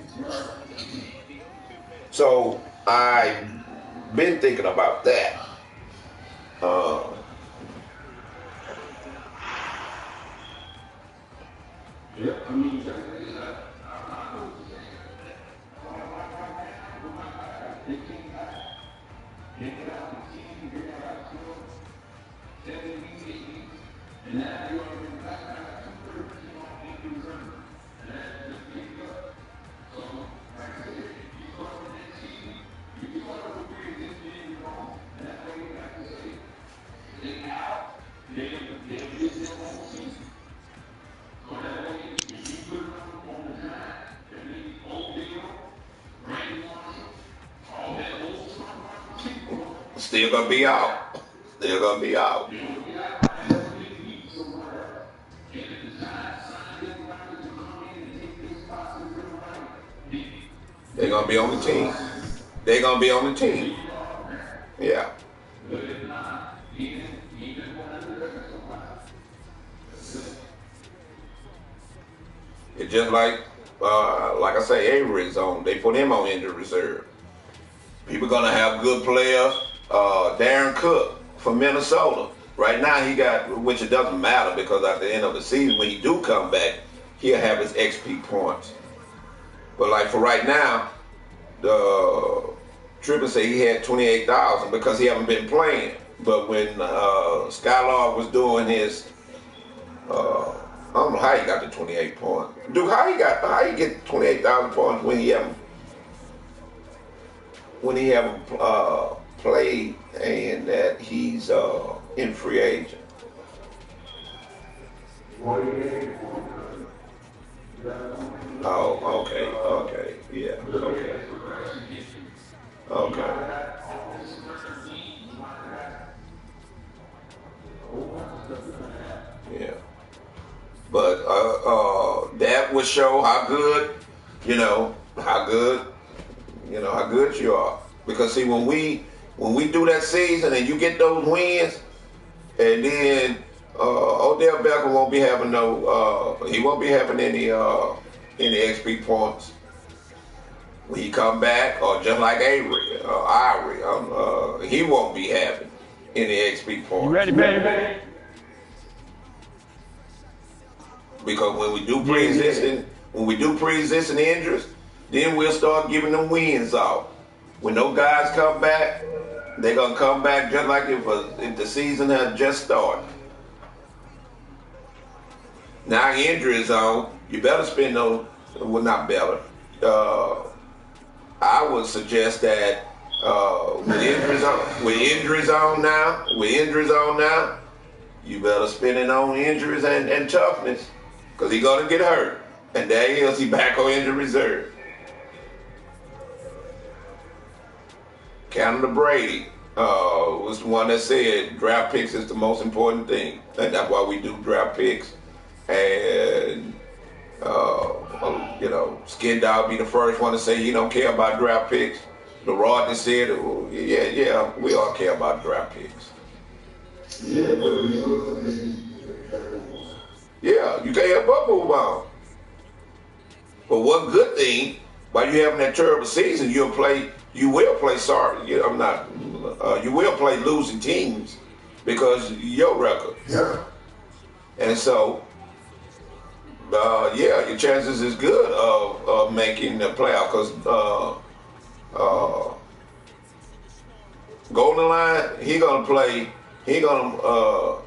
So I've been thinking about that. Still gonna be out. Still gonna be out. They're gonna be on the team. They're gonna be on the team. Yeah. It's just like I say, Avery's on. They put him on injured reserve. People gonna have good players. Darren Cook from Minnesota. Right now he got, which it doesn't matter because at the end of the season when he do come back, he'll have his XP points. But like for right now, the Triple say he had 28,000 because he haven't been playing. But when Skylord was doing his I don't know how he got the 28 points. Dude, how he get 28,000 points when he haven't played and that he's in free agent? Oh, okay, yeah, okay. Yeah. But that would show how good, how good you are. Because see, when we do that season and you get those wins, and then Odell Beckham won't be having he won't be having any XP points when he come back, or just like Ivory, he won't be having any XP points. You ready, baby? Because when we do pre-existing injuries, then we'll start giving them wins out. When those guys come back, they're gonna come back just like if the season had just started. Now injury is on. You better spend those. Well, not better. I would suggest that with injuries on now, you better spend it on injuries and toughness, because he's gonna get hurt. And there he is. He back on injury reserve. Canada Brady was the one that said draft picks is the most important thing, and that's why we do draft picks. And Skin Dog be the first one to say he don't care about draft picks. The Rodney said, oh, yeah, we all care about draft picks. Yeah, you can't help but move on. But one good thing, while you having that terrible season, you will play losing teams because of your record. Yeah. And so, your chances is good of making the playoff, because Golden Line,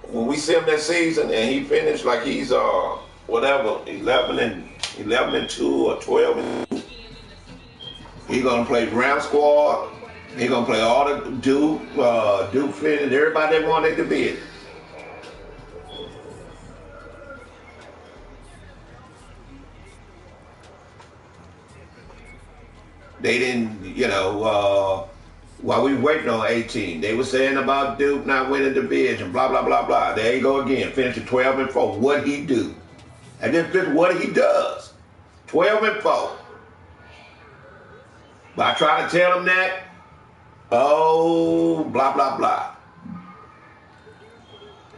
when we see him that season and he finished like he's 11 and 2 or 12 and 2, he gonna play Ram squad. He gonna play all the Duke Flynn, and everybody that wanted to be it. They didn't, while we were waiting on 18, they were saying about Duke not winning the division, blah, blah, blah, blah. There you go again, finishing 12 and 4. What'd he do? And this is what he does. 12 and 4. But I try to tell him that, blah, blah, blah.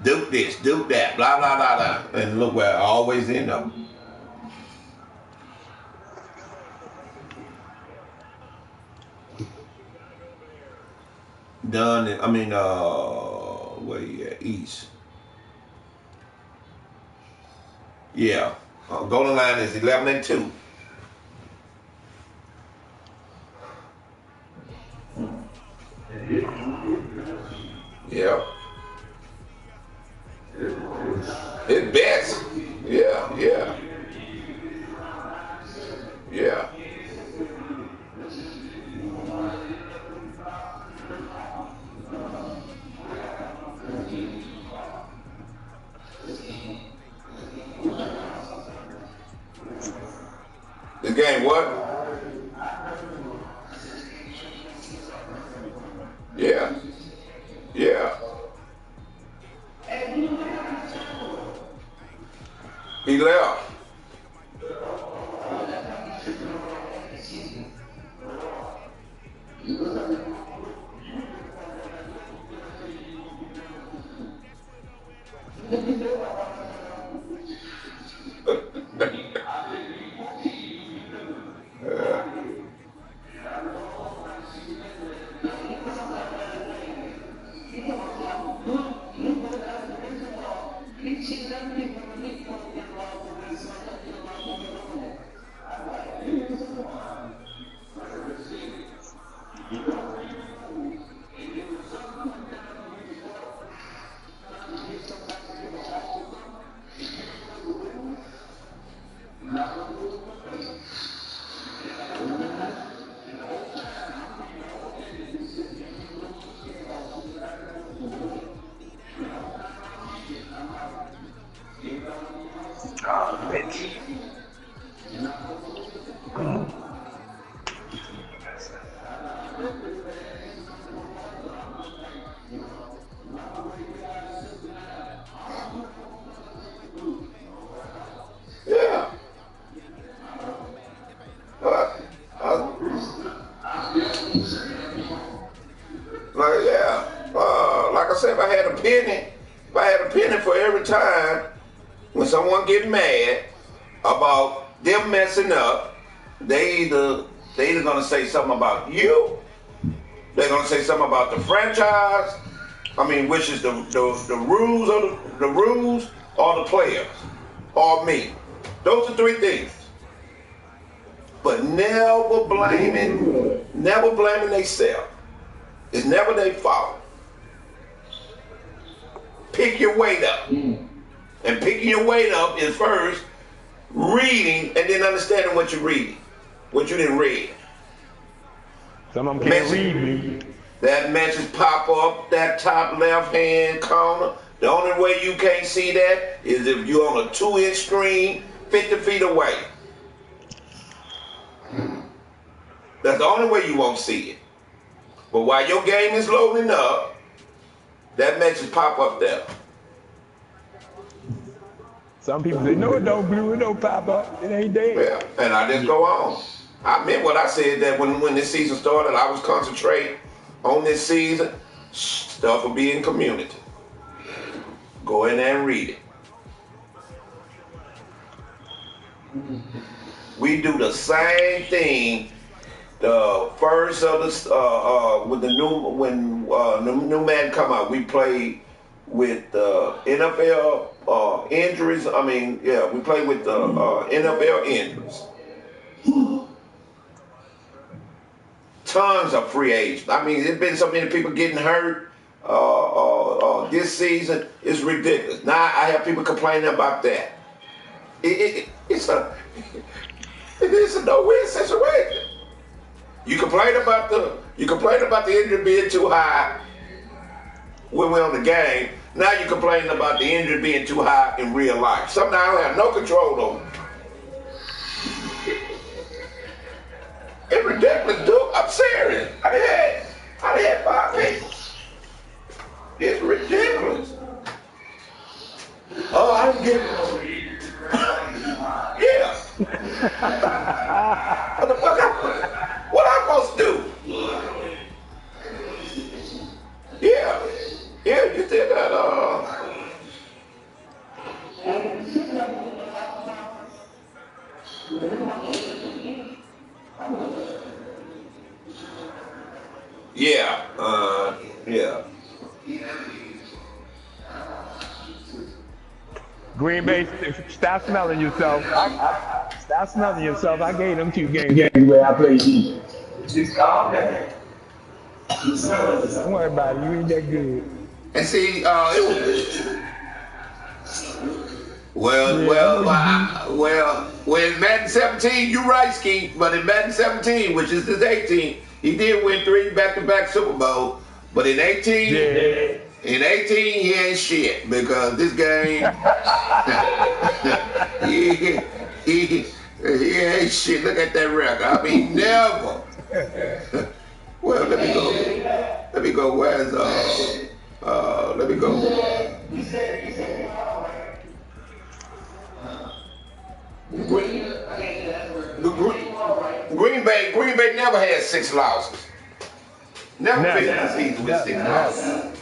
Duke this, Duke that, blah, blah, blah, blah. And look where I always end up. Where you at? East. Yeah. Golden Line is 11 and 2. Yeah. It's best. Yeah. This game what? Yeah. He left. penny for every time when someone get mad about them messing up, they either gonna say something about you, they're gonna say something about the franchise. I mean, which is the rules of the rules or the players or me. Those are three things. But never blaming themselves. It's never their fault. Pick your weight up. And picking your weight up is first reading and then understanding what you're reading, what you didn't read. Some of them can't read me. That message pop up that top left hand corner. The only way you can't see that is if you're on a 2-inch screen 50 feet away. That's the only way you won't see it. But while your game is loading up, that message pop up there. Some people say, no, it don't blue, it don't pop up. It ain't there. Yeah, and I just go on. I meant what I said, that when this season started, I was concentrating on this season. Stuff will be in community. Go in there and read it. We do the same thing. The first of the with the new man come out, we played with NFL injuries. I mean, yeah, we played with the NFL injuries. Tons of free agents. I mean, there's been so many people getting hurt this season. It's ridiculous. Now I have people complaining about that. It's a no-win situation. You complain about the injury being too high when we're on the game. Now you're complaining about the injury being too high in real life. Something I don't have no control over. It's ridiculous, dude. I'm serious. I had 5 people. It's ridiculous. Oh, I didn't get it. Yeah. What the fuck? What I'm supposed to do? Yeah. Yeah, you did that. Yeah. Yeah. Green Bay, stop smelling yourself. Stop smelling yourself. I gave them 2 games where I played defense. Don't worry about it. You ain't that good. And see, in Madden 17, you're right, Ski, but in Madden 17, which is his 18, he did win 3 back-to-back Super Bowls, but in 18, in 18, he ain't shit, because this game, he ain't shit. Look at that record. I mean, never. Well, let me go, where's, let me go. Green Bay never had 6 losses. Never finished the season with 6 losses.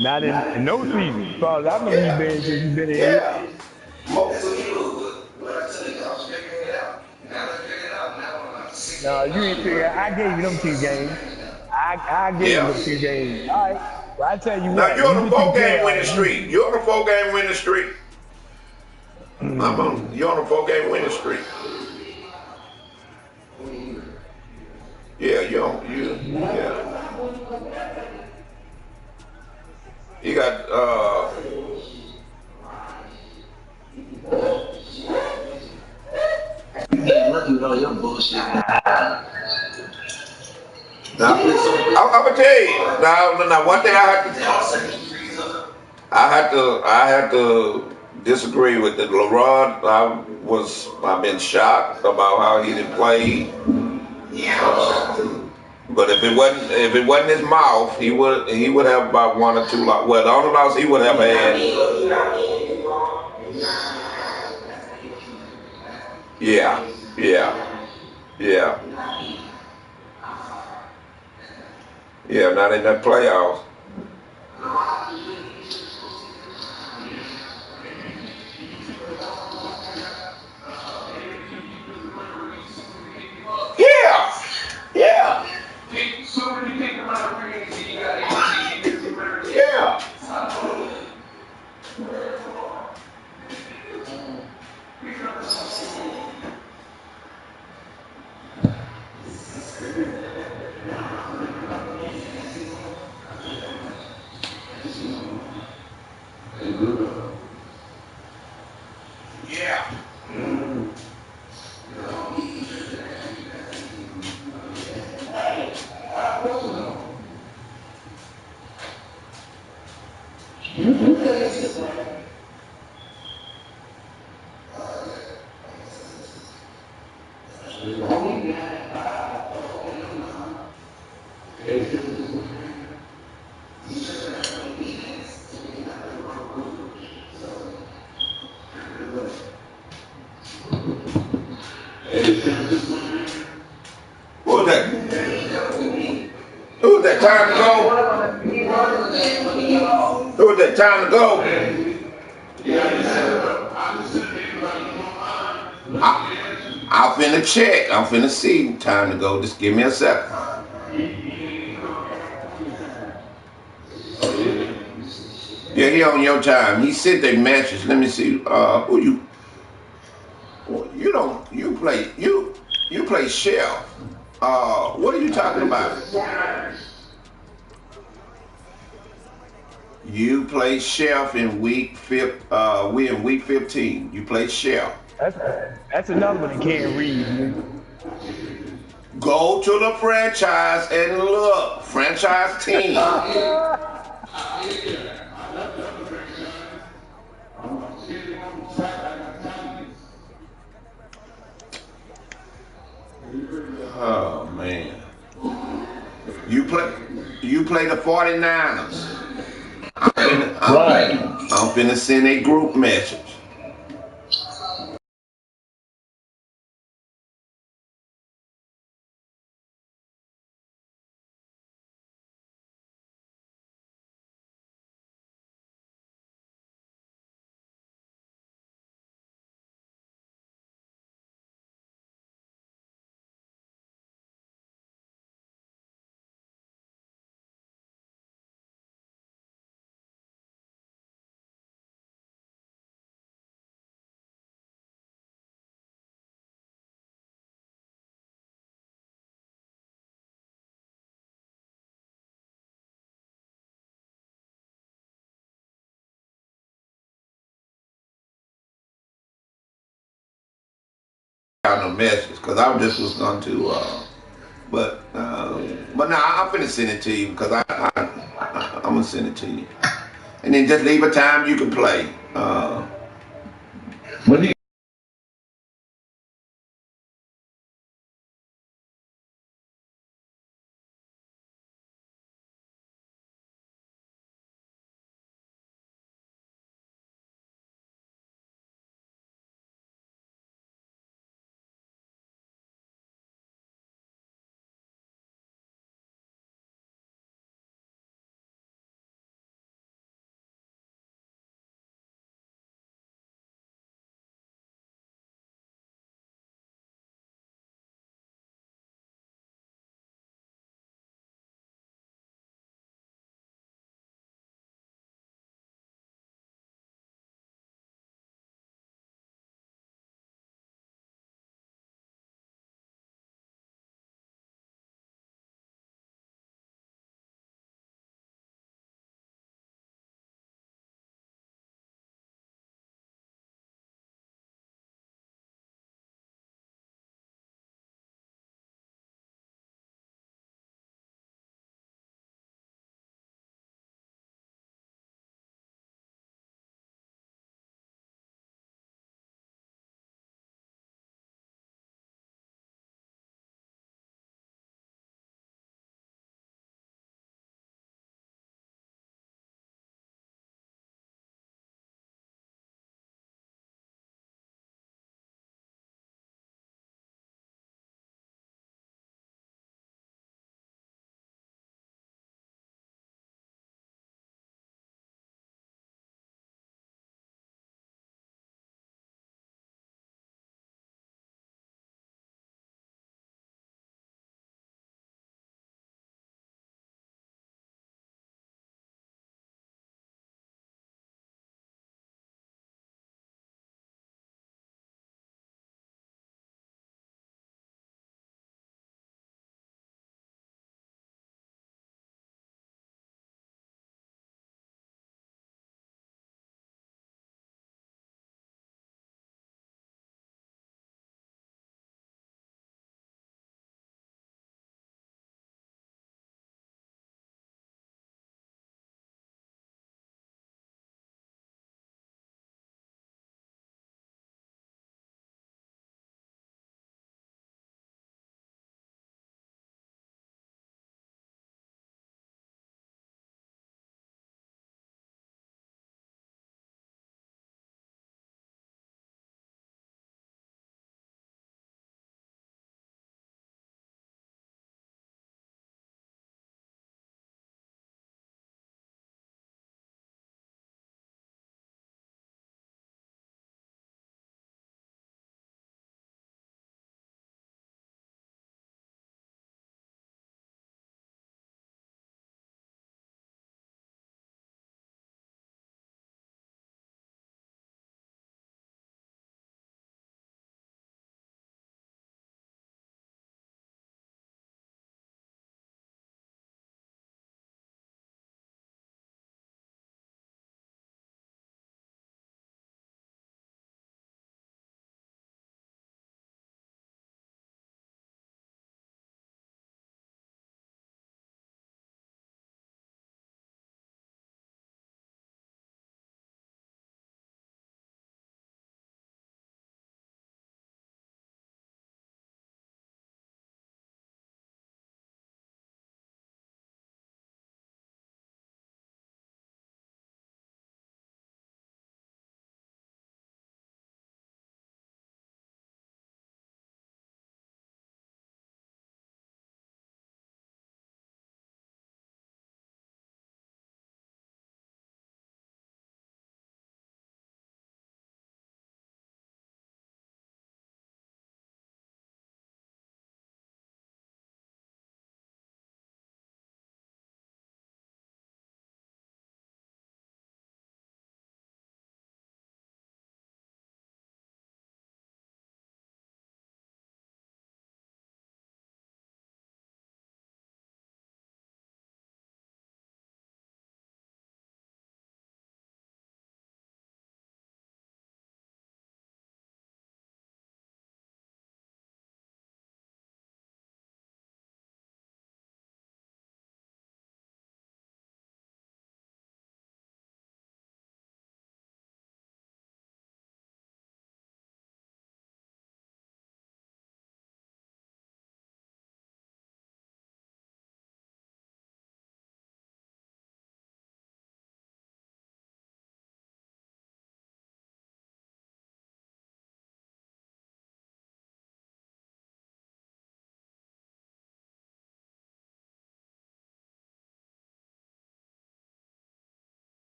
Not in no season. As far as I know, you've been in. Yeah. No, you ain't figure out. I gave you them 2 games. I gave you them 2 games. All right. Well, I tell you what. Now, you're on a 4-game winning streak. You're on a 4-game winning streak. You're on a 4-game winning streak. Yeah, yeah. You got Looking at all your bullshit. Now, I'm gonna tell you. Now, one thing I had to disagree with it. LeRon, I've been shocked about how he didn't play. But if it wasn't his mouth, he would have about 1 or 2 losses. Well, the only loss he would have had. Yeah. Yeah, not in that playoffs. Who was that? Who was that? Time to go? Who was that? Time to go? I'm finna check. I'm finna see. Time to go. Just give me a second. Yeah, he on your time. He sent a message. Let me see. Who you? You don't. You play Shell. What are you talking about? You play Chef in week fifth. We in week 15. You play Chef. That's that's another one that can't read. Go to the franchise and look. Franchise team. Oh man. You play. You play the 49ers. Right. I'm finna send a group message. Got no message because I just was going to. But now I'm finna send it to you because I'm gonna send it to you, and then just leave a time you can play. What do you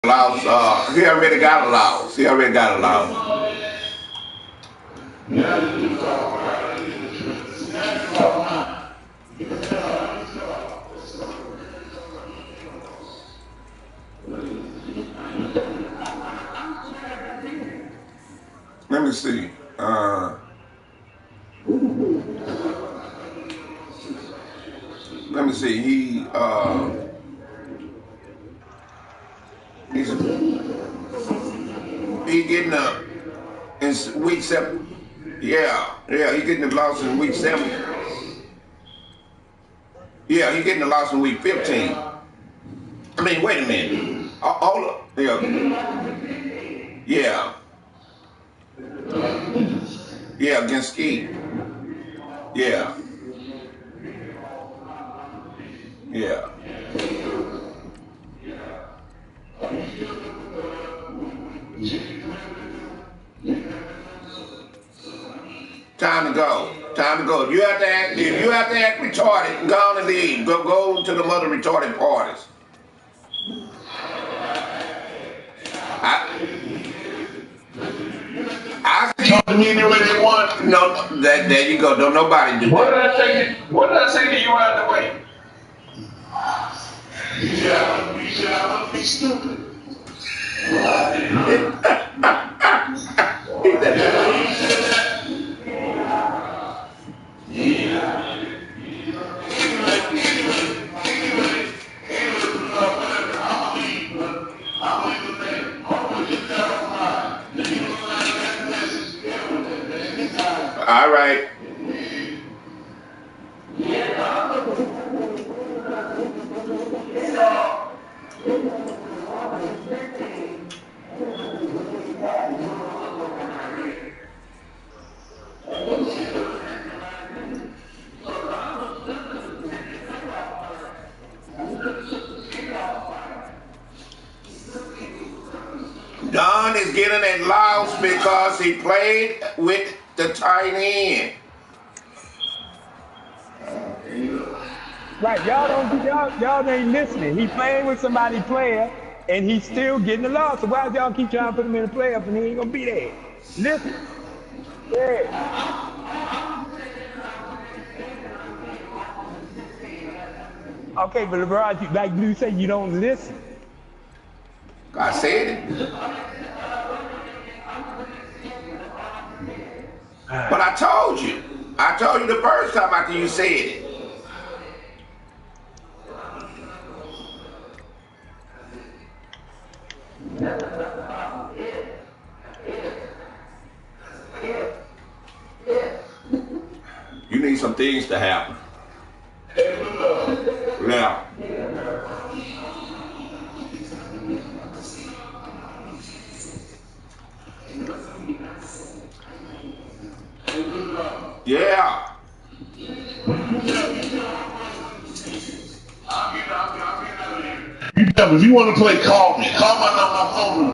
loss. He already got a loss. He already got a loss. Let me see. Let me see. He getting in week 7. Yeah, he getting the loss in week 7. Yeah, he getting the loss in week 15. I mean, wait a minute. Hold up. Yeah. Yeah, against Ski. Yeah. Yeah. Time to go. Time to go. If you have to act retarded, go on and leave. Go to the mother retarded parties. I Talk to me any way they want. no, there you go. Don't nobody do What that. did I say? What did I say to you out the way? You said I must be stupid. All right. Don is getting a loss because he played with the tight end. Right, y'all ain't listening. He playing with somebody player, and he's still getting the loss. So why y'all keep trying to put him in the playoff and he ain't gonna be there? Listen, yeah. Okay, but LeBron, like you say, you don't listen. I said it. But I told you. I told you the first time after you said it. You need some things to happen. Yeah. Yeah. If you want to play, call me. Call my phone.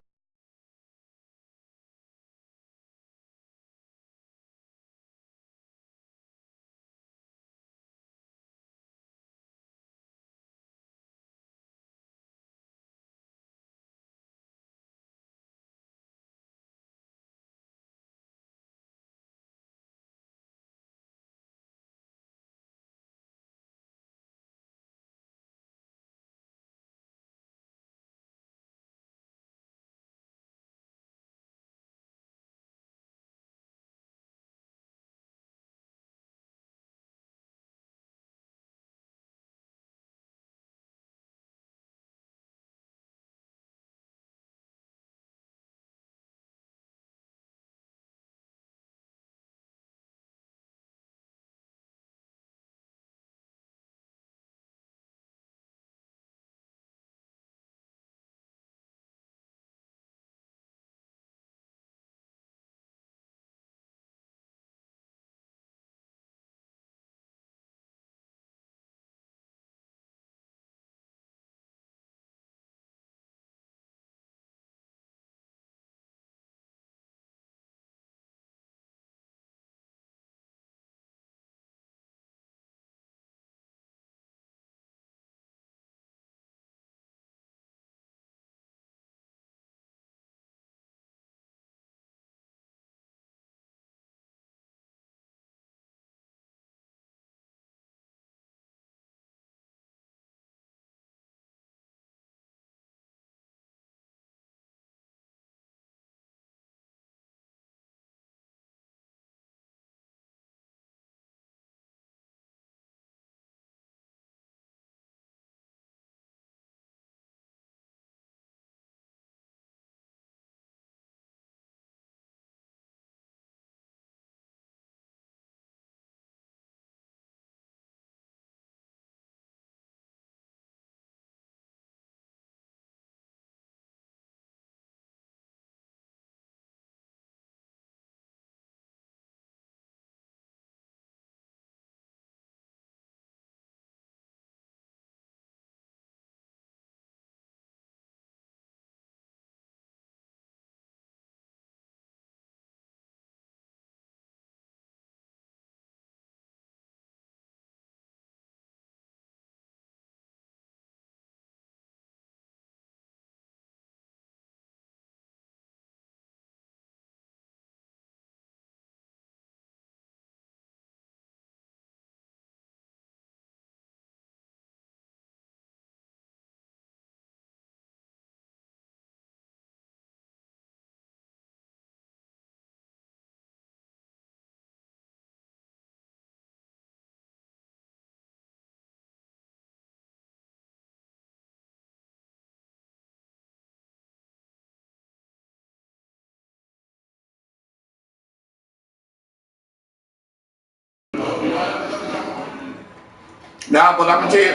Now, but I'm gonna tell you.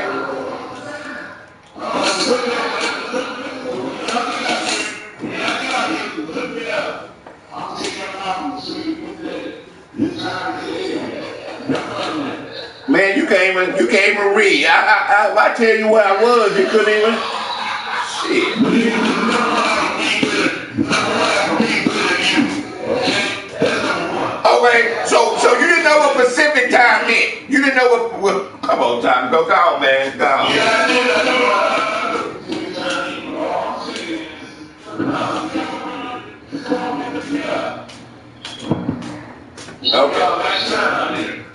Man, you can't even read. I tell you where I was, you couldn't even. Shit. Okay, so you didn't know what Pacific time meant. You didn't know what come on, time, go on, man, go on.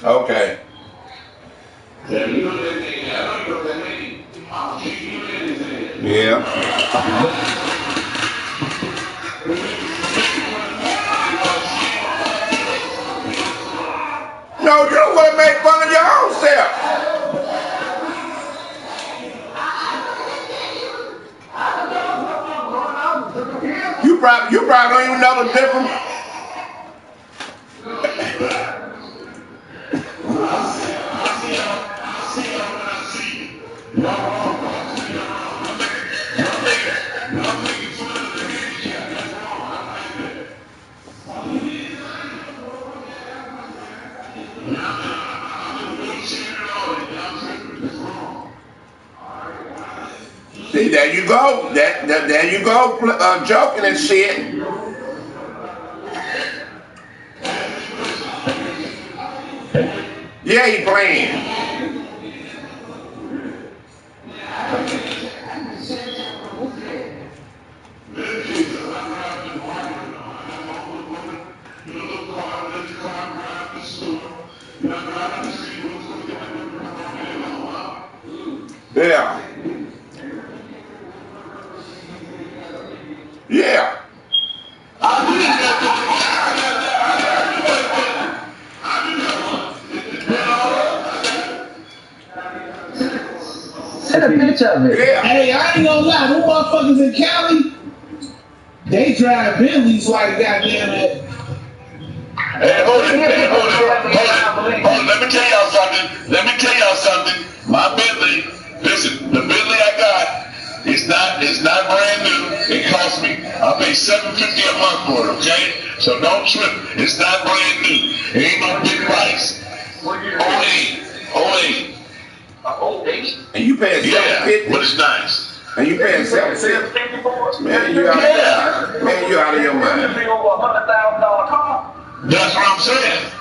Okay. Yeah. No, you don't want to make fun of your own self. You probably don't even know the difference. See, there you go. There you go, joking and shit. Yeah, he playing. Yeah. Yeah. Send a picture of it. Yeah. Hey, I ain't gonna lie, them motherfuckers in Cali, they drive Bentleys like goddamn it. Hey, hold it. Let me tell y'all something. My Bentley, listen, the Bentley I got, it's not brand new. It cost me, I pay $750 a month for it, okay? So don't trip. It's not brand new. It ain't no big price. 08. 08. 08? And you paying $750? But it's nice. And you paying $750? Man, you out of your mind. That's what I'm saying.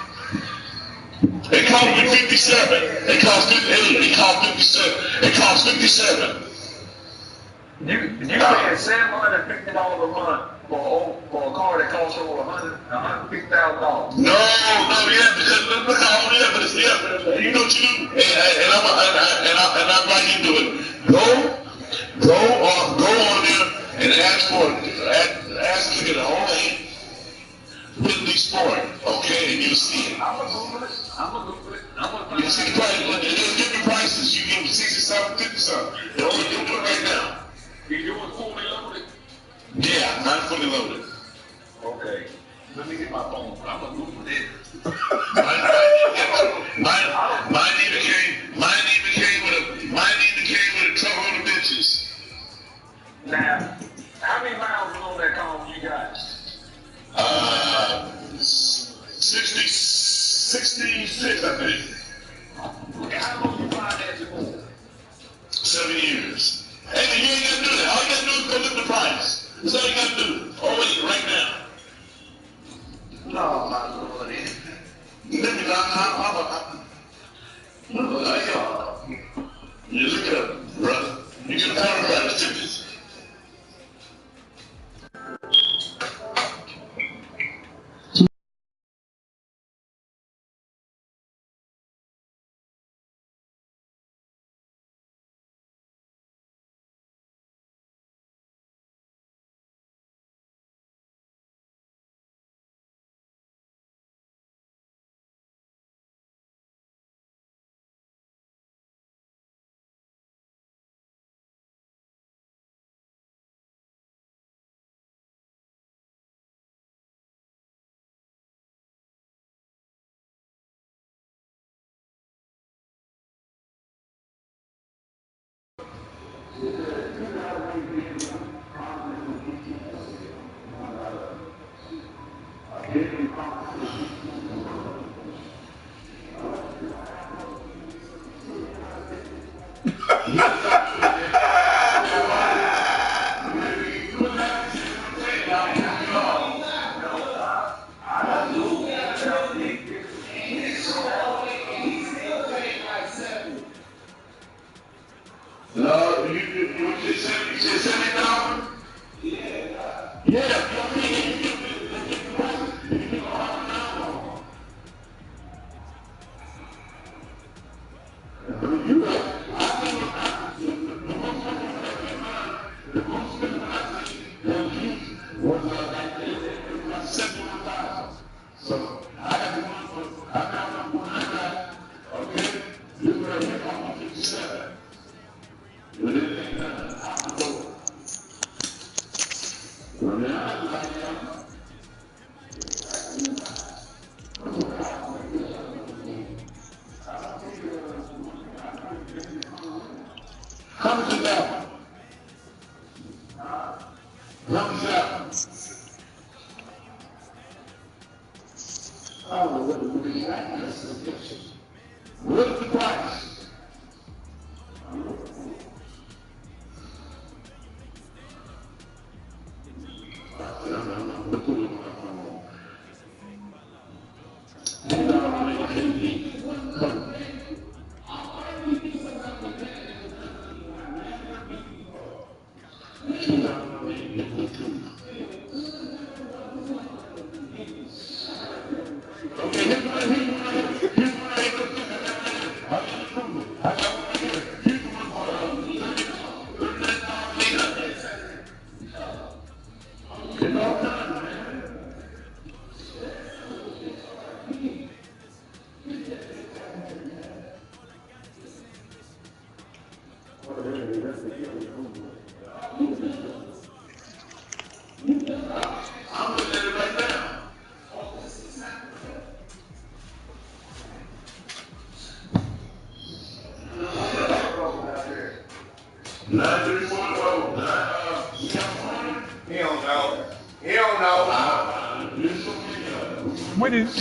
It cost me 57. It cost 58. It cost 57. It cost 57. You paying $750 a month for a car that costs over $150,000. No, because look how old it is. Yeah, you know what you do, and I'm like you do it. Go on there and ask to get a whole Bentley Sport, okay, and you'll see it. I'm gonna Google it. You'll see the price. They'll give you prices. You give them 60 something, 50 something. They'll only do it right now. You doing fully loaded? Yeah, not fully loaded. Okay. Let me get my phone. I'm gonna Google it. Mine even came with a truckload of bitches. Now, how many miles on that car you got? 66, I think. How long you finance it for? 7 years. Hey, you ain't gotta do that. All you gotta do is go look at the price. That's all you gotta do. Oh, wait, right now. No, my lord. Let me, you look it up, brother. You can find about the tickets. No, you said 70,000? Yeah. How much is that? How much is that? Oh, what's the price? He don't know. He don't know. What is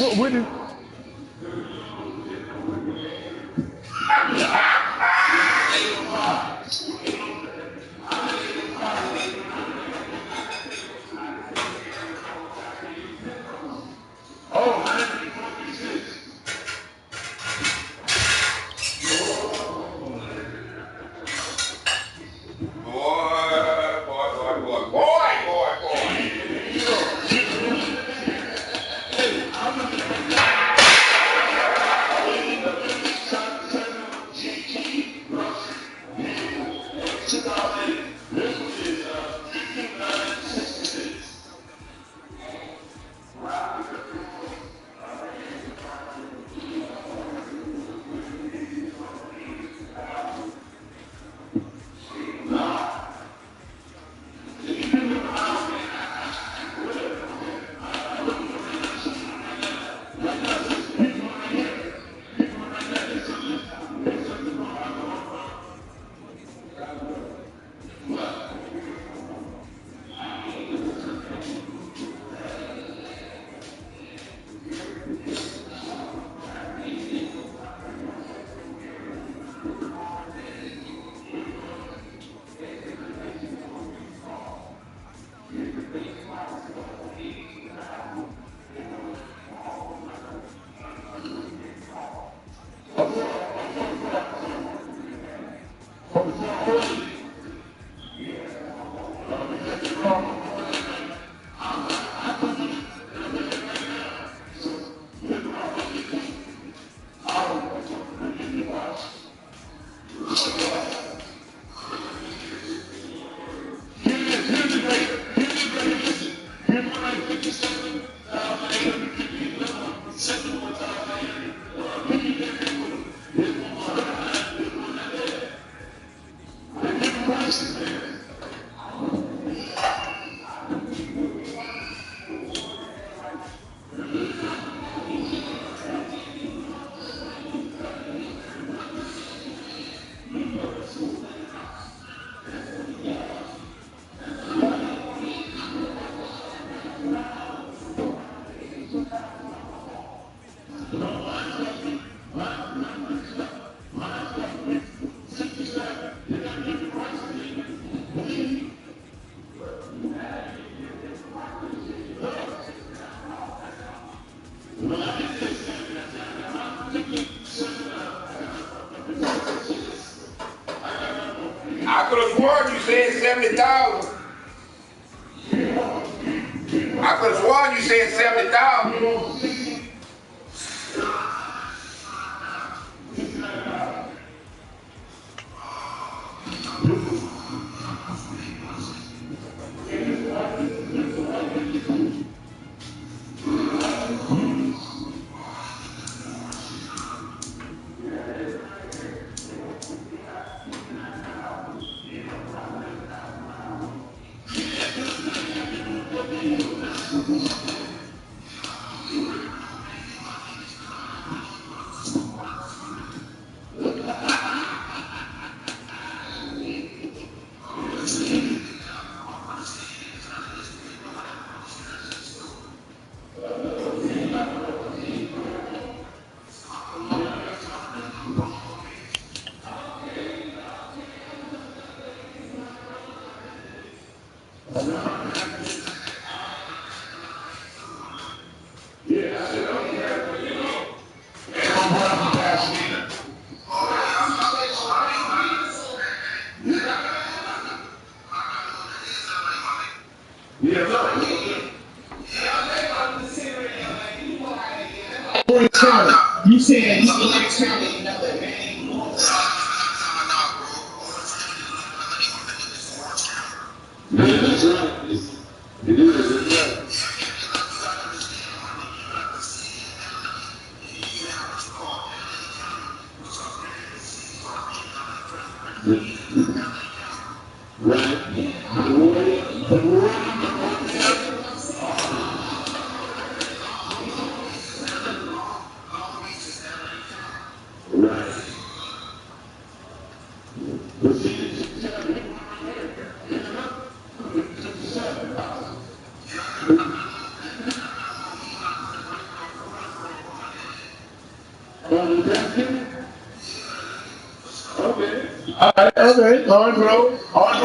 could have sworn you said 70,000. I could have sworn you said 70,000. You said he's the next talent in another game. It is. Okay. All right. Okay. All right, bro. All right, bro.